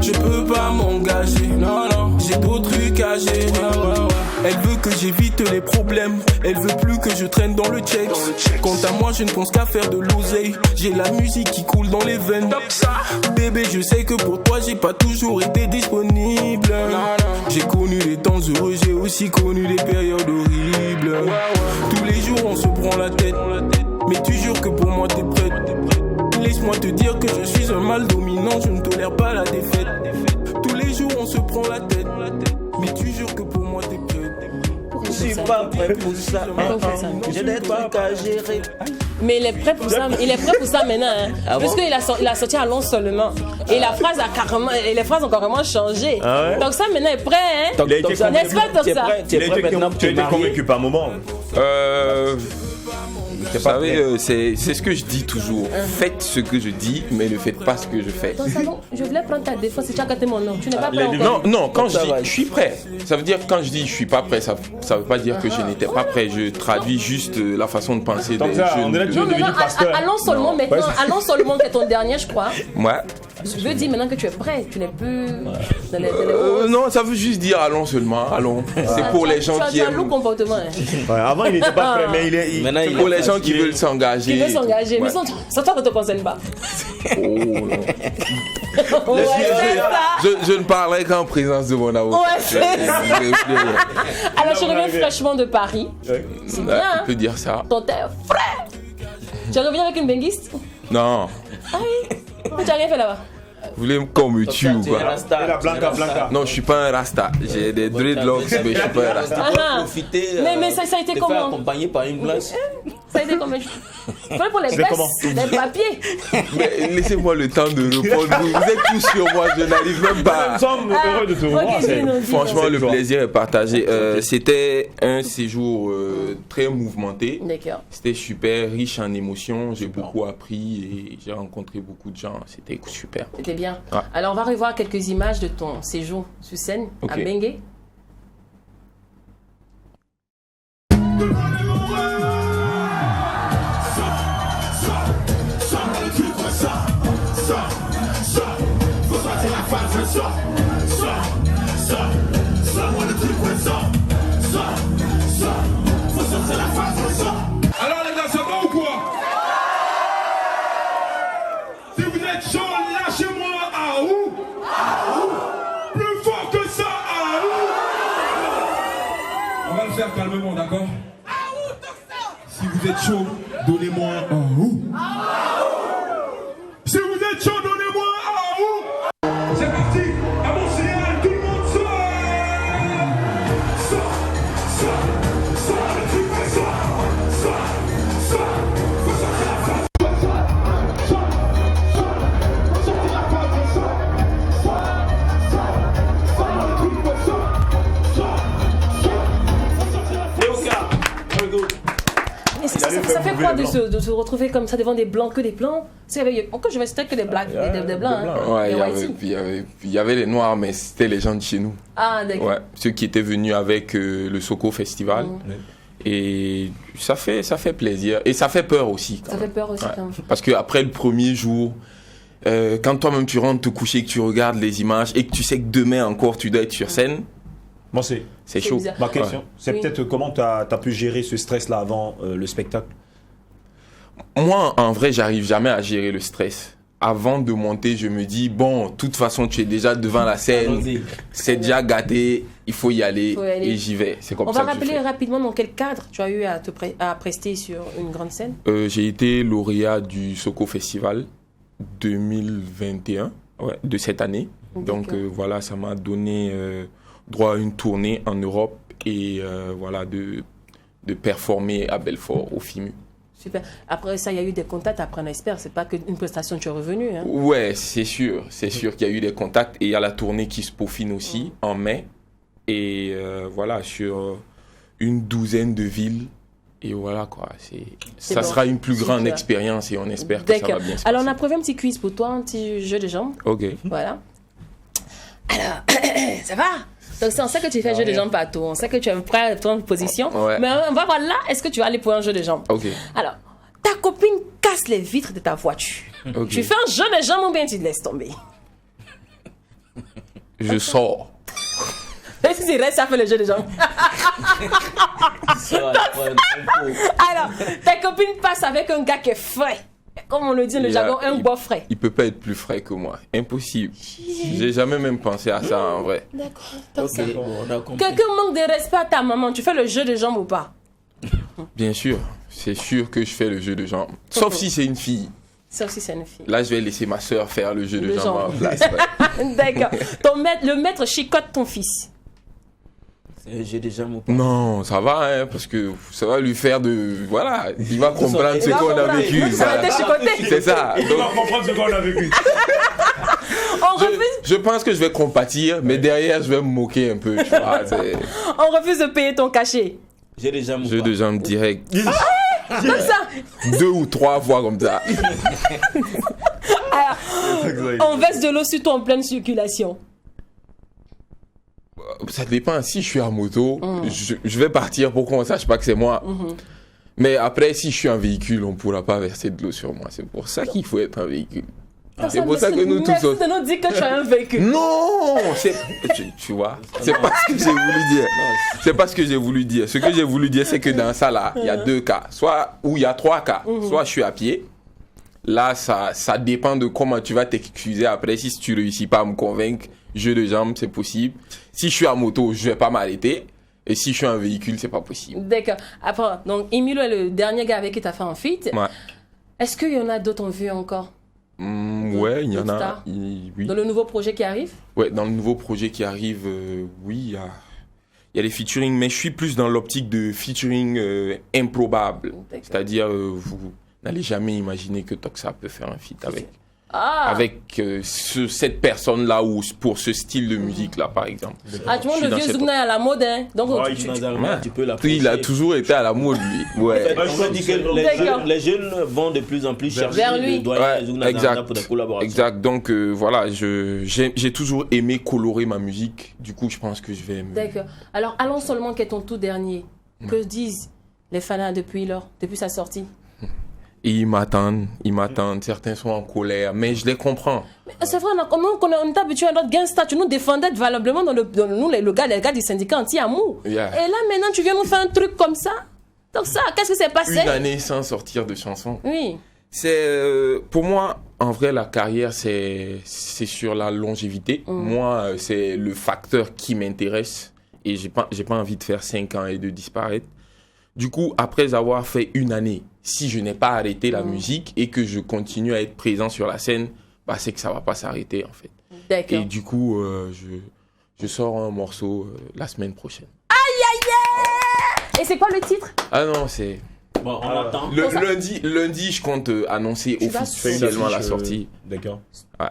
Je peux pas m'engager. Non, j'ai d'autres trucs à gérer. Elle veut que j'évite les problèmes. Elle veut plus que je traîne dans le check. Quant à moi, je ne pense qu'à faire de l'oseille. J'ai la musique qui coule dans les veines. Bébé, je sais que pour toi, j'ai pas toujours été disponible. J'ai connu les temps heureux, j'ai aussi connu les périodes horribles. Tous les jours, on se prend la tête. Mais tu jures que pour moi, t'es prête. Laisse-moi te dire que je suis un mal dominant, je ne tolère pas la défaite. Tous les jours on se prend la tête, mais tu jures que pour moi t'es prêt. Je suis pas prêt pour ça, j'ai des trucs à gérer. Mais il est prêt pour ça, maintenant. Hein. Ah bon? Puisqu'il a sorti Allons seulement. Et les phrases ont carrément changé. Ah ouais? Donc ça maintenant est prêt. Hein? Il a été N'est-ce pas comme ça? Tu es prêt maintenant pour tu as te été marier? convaincu par un moment. Vous savez, c'est ce que je dis toujours. Faites ce que je dis, mais ne faites pas ce que je fais. Dans le salon, je voulais prendre ta défense si tu as gâté mon nom. Tu n'es pas prêt encore. Non, quand je dis je suis prêt, ça veut dire quand je dis je suis pas prêt, ça veut pas dire que je n'étais pas prêt. Je traduis juste la façon de penser des jeunes. Non, allons seulement maintenant. Allons seulement qui est ton dernier, je crois. Ouais. Je veux dire maintenant que tu es prêt. Tu n'es plus dans les non, ça veut juste dire allons seulement, allons. C'est pour les gens qui aiment. Tu as un lourd aiment. comportement. Ouais, avant, il n'était pas prêt, mais Maintenant, il pour les gens qui veulent s'engager. Qui veulent s'engager, mais ça toi ne te concerne pas. Oh non. Ouais, c'est ça. Je ne parlerai qu'en présence de mon avocat. Ouais, c'est ça. Alors, tu reviens fraîchement de Paris. C'est bien. On peut dire ça. Ton terre frais. Tu reviens avec une benguiste? Non. Ah oui. Tu n'as rien fait là-bas? Vous voulez qu'on me tue ou quoi? Blanca. Non, je suis pas un rasta. J'ai des dreadlocks, mais je suis pas un rasta. Profiter. Mais ça a été comment? Accompagné par une glace. Ça a été comment? Pour les baisses, les papiers. Mais laissez-moi le temps de répondre. Vous êtes tous sur moi, je n'arrive même pas. Nous sommes heureux de te revoir. Franchement, le plaisir est partagé. C'était un séjour très mouvementé. D'accord. C'était super riche en émotions. J'ai beaucoup appris et j'ai rencontré beaucoup de gens. C'était super. C'était bien. Ouais. Alors, on va revoir quelques images de ton séjour sur scène à Bengué. Alors les gars, ça va ou quoi? Si vous êtes chaud, lâchez-moi à où? Plus fort que ça, à où? On va le faire calmement, d'accord? Si vous êtes chaud, donnez-moi un où? Si vous êtes chaud, donnez-moi un où? C'est parti, à mon signal, tout le monde sort! Sort, le truc fait sort! Faut sortir la face! Ça fait quoi de se retrouver comme ça devant des blancs, que des blancs? Pourquoi je vais citer que des blancs, des blancs? Ouais, il y avait les noirs, mais c'était les gens de chez nous. Ah, d'accord. Ouais, ceux qui étaient venus avec le Soko Festival. Et ça fait plaisir. Et ça fait peur aussi. Ça fait peur aussi, quand même. Parce qu'après le premier jour, quand toi-même tu rentres te coucher, que tu regardes les images et que tu sais que demain encore tu dois être sur scène, bon, c'est chaud. Bizarre. Ma question, c'est peut-être comment tu as pu gérer ce stress-là avant le spectacle? Moi, en vrai, j'arrive jamais à gérer le stress. Avant de monter, je me dis, bon, de toute façon, tu es déjà devant la scène, c'est déjà gâté, il faut y aller, et j'y vais. C'est comme ça que je fais. On va rappeler rapidement dans quel cadre tu as eu à prester sur une grande scène. J'ai été lauréat du Soko Festival 2021, de cette année. Donc voilà, ça m'a donné droit à une tournée en Europe et voilà, de performer à Belfort, au FIMU. Super. Après ça, il y a eu des contacts, après on espère. C'est pas qu'une prestation, tu es revenu. Hein. Ouais, c'est sûr qu'il y a eu des contacts. Et il y a la tournée qui se peaufine aussi en mai. Et voilà, sur une douzaine de villes. Et voilà quoi, ça bon. Sera une plus grande expérience et on espère que ça va bien se passer. Alors on a prévu un petit quiz pour toi, un petit jeu de jambes. Ok. Voilà. Alors, ça va? Donc on sait que tu fais un jeu de jambes partout, on sait que tu es prêt à prendre position. Ouais. Mais on va voir là, est-ce que tu vas aller pour un jeu de jambes? Ok. Alors, ta copine casse les vitres de ta voiture. Okay. Tu fais un jeu de jambes ou bien tu te laisses tomber? Je sors. Et si c'est reste, ça fait le jeu de jambes. Alors, ta copine passe avec un gars qui est frais. Comme on le dit, le jargon, un bois frais. Il peut pas être plus frais que moi. Impossible. J'ai jamais même pensé à ça en vrai. D'accord. Quelqu'un manque de respect à ta maman. Tu fais le jeu de jambes ou pas? Bien sûr. C'est sûr que je fais le jeu de jambes. Sauf si c'est une fille. Sauf si c'est une fille. Là, je vais laisser ma soeur faire le jeu de jambes en place. Ouais. D'accord. Le maître chicote ton fils. J'ai déjà mon Non, ça va, hein, parce que ça va lui faire de... Voilà, il va comprendre ce qu'on a vécu. C'est ça. Il va comprendre ce qu'on a vécu. Je pense que je vais compatir, mais derrière, je vais me moquer un peu. Tu vois, on refuse de payer ton cachet. J'ai déjà mon jeu de jambes direct. Comme ça. 2 ou 3 fois comme ça. Alors, on verse de l'eau sur toi en pleine circulation. Ça dépend. Si je suis en moto, je vais partir pour qu'on ne sache pas que c'est moi. Mais après, si je suis en véhicule, on ne pourra pas verser de l'eau sur moi. C'est pour ça qu'il faut être en véhicule. C'est pour ça que nous tous... Merci de nous dire que tu as un véhicule. Non, tu vois, c'est pas ce que j'ai voulu dire. C'est pas ce que j'ai voulu dire. Ce que j'ai voulu dire, c'est que dans ça là, il y a 2 cas. Soit, ou il y a 3 cas. Soit je suis à pied. Là, ça dépend de comment tu vas t'excuser après. Si tu réussis pas à me convaincre, jeu de jambes, c'est possible. Si je suis à moto, je vais pas m'arrêter. Et si je suis en véhicule, c'est pas possible. D'accord. Après, donc Emilio est le dernier gars avec qui tu as fait un feat. Ouais. Est-ce qu'il y en a d'autres en vue encore? Ouais, il y en a. Oui. Dans le nouveau projet qui arrive? Ouais, dans le nouveau projet qui arrive, oui, il y a des featuring, mais je suis plus dans l'optique de featuring improbable. C'est-à-dire, vous n'allez jamais imaginer que Toxa peut faire un feat avec cette personne-là ou pour ce style de musique-là, par exemple. Ah, tu vois, le vieux Zougna est à la mode, hein. Donc, tu peux l'approcher. Il a toujours été à la mode, lui. Ouais. En fait, je dis que les jeunes vont de plus en plus chercher le doyen de Zougna pour des collaborations. Exact. Donc, voilà, j'ai toujours aimé colorer ma musique. Du coup, je pense que je vais... D'accord. Alors, allons seulement qu'est ton tout dernier. Que disent les fans depuis sa sortie? Ils m'attendent, certains sont en colère, mais je les comprends. C'est vrai, on est habitué à notre gangsta, tu nous défendais valablement dans les gars du syndicat anti-amour. Yeah. Et là, maintenant, tu viens nous faire un truc comme ça? Donc ça, qu'est-ce que c'est passé? Une année sans sortir de chanson. Oui. Pour moi, en vrai, la carrière, c'est sur la longévité. Moi, c'est le facteur qui m'intéresse et j'ai pas envie de faire 5 ans et de disparaître. Du coup, après avoir fait une année, si je n'ai pas arrêté la musique et que je continue à être présent sur la scène, bah, c'est que ça ne va pas s'arrêter en fait. D'accord. Et du coup, je sors un morceau la semaine prochaine. Aïe, aïe, aïe! Et c'est quoi le titre? Ah non, c'est... Bon, on attend. Lundi, je compte annoncer officiellement la sortie. D'accord. Ouais.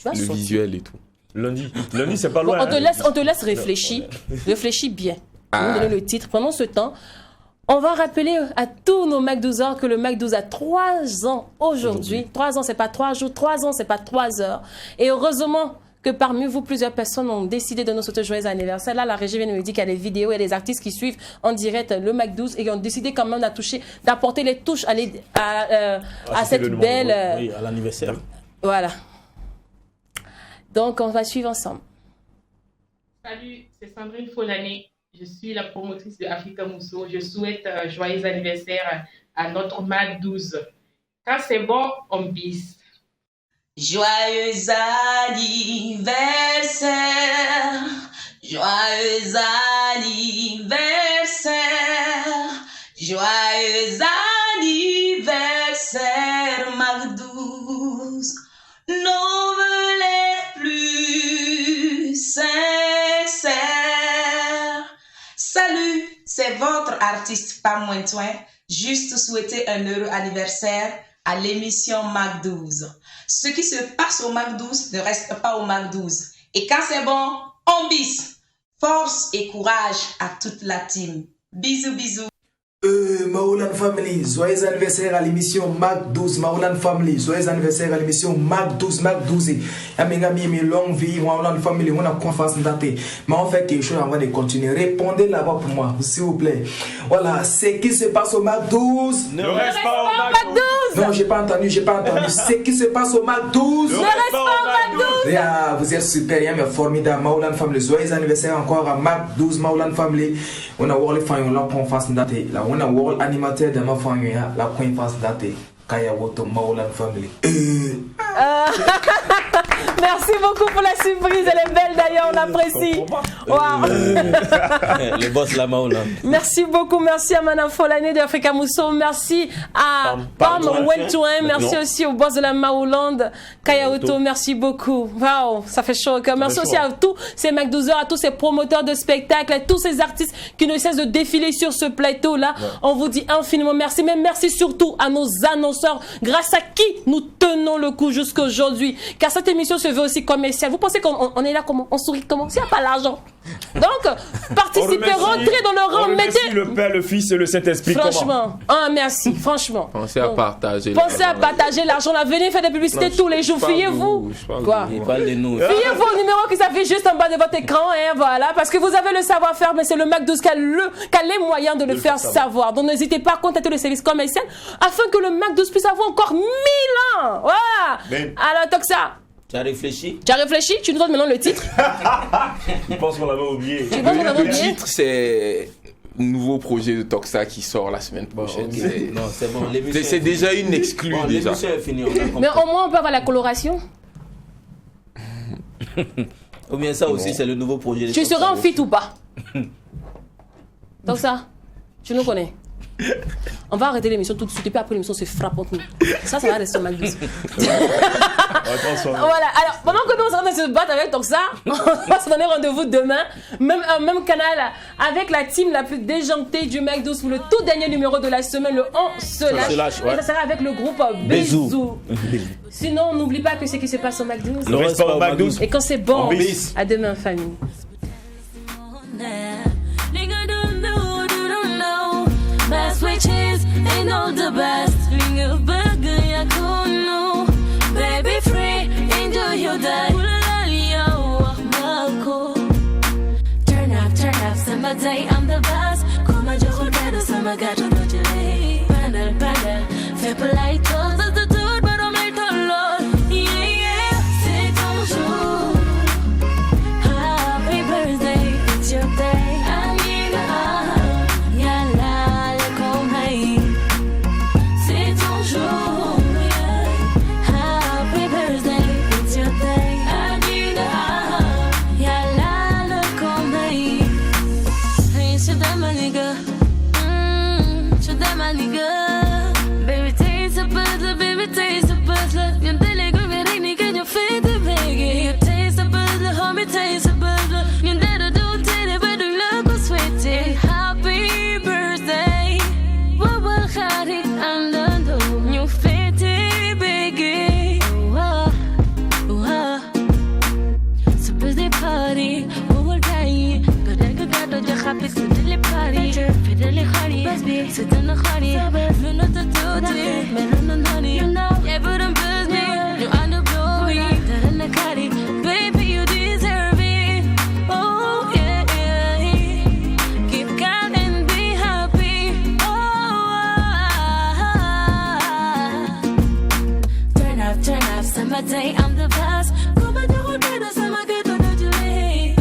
Le visuel et tout. Lundi, c'est pas loin. Bon, on te laisse réfléchir. Réfléchis bien. Nous donner le titre. Pendant ce temps, on va rappeler à tous nos Mac 12 heures que le Mac 12 a 3 ans aujourd'hui. 3 ans, c'est pas 3 jours. 3 ans, c'est pas 3 heures. Et heureusement que parmi vous, plusieurs personnes ont décidé de nous souhaiter joyeux anniversaire. Là, la régie vient de nous dire qu'il y a des vidéos et des artistes qui suivent en direct le Mac 12 et qui ont décidé quand même d'apporter les touches à cette belle... Oui, à l'anniversaire. Voilà. Donc, on va suivre ensemble. Salut, c'est Sandrine Folané. Je suis la promotrice de Africa Mousso. Je souhaite joyeux anniversaire à notre Mac 12. Quand c'est bon, on bise. Joyeux anniversaire, joyeux anniversaire, joyeux anniversaire, Mac 12. Nos vœux les plus sincères. Salut, c'est votre artiste Pam Mointoin. Juste souhaiter un heureux anniversaire à l'émission Mac 12. Ce qui se passe au Mac 12 ne reste pas au Mac 12. Et quand c'est bon, on bise. Force et courage à toute la team. Bisous, bisous. Maoulan Family, joyeux anniversaire à l'émission Mac 12. Maoulan Family, joyeux anniversaire à l'émission Mac 12. Mac 12. Amigami, mes longue vie, Maoulan Family, on a confiance en daté. Mais on fait quelque chose avant de continuer. Répondez là-bas pour moi, s'il vous plaît. Voilà, ce qui se passe au Mac 12 ne reste pas au Mac 12. Non, j'ai pas entendu. Ce qui se passe au Mac 12 ne reste pas au Mac 12. Yeah, vous êtes super, mais formidable. Maoulan Family, joyeux anniversaire encore à Mac 12. Maoulan Family, on a World Fan, on a confiance en daté. Là, on a World animateur de ma famille, la confiance daté. Kaya Woto Maoulan Family. Merci beaucoup pour la surprise. Elle est belle d'ailleurs, on l'apprécie. Wow. Le boss Lama Hollande. Merci beaucoup. Merci à Madame Folani de Africa Mousso. Merci à Pam Wentouin. Merci aussi au boss de la Hollande, Kaya Auto. Merci beaucoup. Wow, ça fait chaud au cœur. Merci aussi à tous ces Mac12h, à tous ces promoteurs de spectacles, à tous ces artistes qui ne cessent de défiler sur ce plateau-là. Ouais. On vous dit infiniment merci. Mais merci surtout à nos annonceurs, grâce à qui nous tenons le coup jusqu'à aujourd'hui. Car cette émission se veut aussi commerciale. Vous pensez qu'on est là comment? On sourit comment? S'il n'y a pas l'argent. Donc, participez, rentrez dans le rang, mettez... le Père, le Fils et le Saint-Esprit. Franchement, merci, franchement. Pensez à partager. Pensez à partager l'argent. Venez faire des publicités tous les jours. Fiez-vous. Quoi? Parlez-nous. Fiez-vous au numéro qui s'affiche juste en bas de votre écran. Hein, voilà, parce que vous avez le savoir-faire, mais c'est le Mac12 qui a les moyens de le faire savoir. Donc, n'hésitez pas à contacter le service commercial afin que le Mac12 puisse avoir encore 1000 ans. Voilà. Mais... Alors, Toxa. Tu as réfléchi? Tu nous donnes maintenant le titre? Je pense qu'on l'avait oublié. Le titre, c'est nouveau projet de Toxa qui sort la semaine prochaine. Non, c'est bon. C'est déjà une exclue. Bon, déjà. L'émission est finie. Mais au moins, on peut avoir la coloration. Ou bien ça aussi, c'est le nouveau projet de Tu Toxa. seras en fit ou pas? Toxa, tu nous connais. On va arrêter l'émission tout de suite et puis après l'émission se frappe entre nous. Ça va rester au Mac12. Voilà, alors pendant que nous sommes en train de se battre avec Toxa, on va se donner rendez-vous demain, même canal, avec la team la plus déjantée du Mac12 pour le tout dernier numéro de la semaine, le On se lâche. Et ça sera avec le groupe Bisous. Sinon, n'oublie pas que c'est ce qui se passe au Mac12. Ne reste pas au Mac12. Et quand c'est bon, à demain, famille. Switches ain't all the best. Finger burger, ya kono. Baby free, enjoy your day. Turn up, summer day, I'm the boss. Kuma joko gado, summer gato no jale. Panel, fais polite, cause that's the dude, but I'm like a lot. Yeah, c'est ton jour. Happy birthday, it's your day. C'est un honey, mais not the tootsie, mais non honey. Yeah, but I'm busy, you underblow me. That in the caddy, baby, you deserve it. Oh yeah, keep calm and be happy. Turn up, summer day, I'm the boss. Come on, you hold better, summer get on the delay.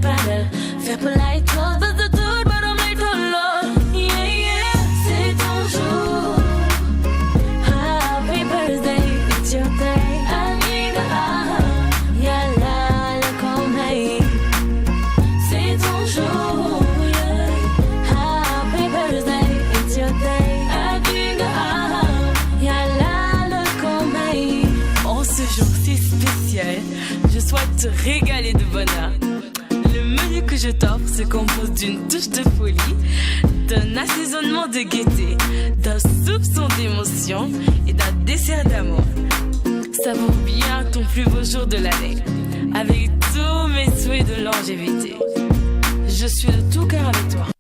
Paddle, fais polite, cause that's the dude, but I'm late for love. Je souhaite te régaler de bonheur. Le menu que je t'offre se compose d'une touche de folie, d'un assaisonnement de gaieté, d'un soupçon d'émotion et d'un dessert d'amour. Savoure bien ton plus beau jour de l'année, avec tous mes souhaits de longévité. Je suis de tout cœur avec toi.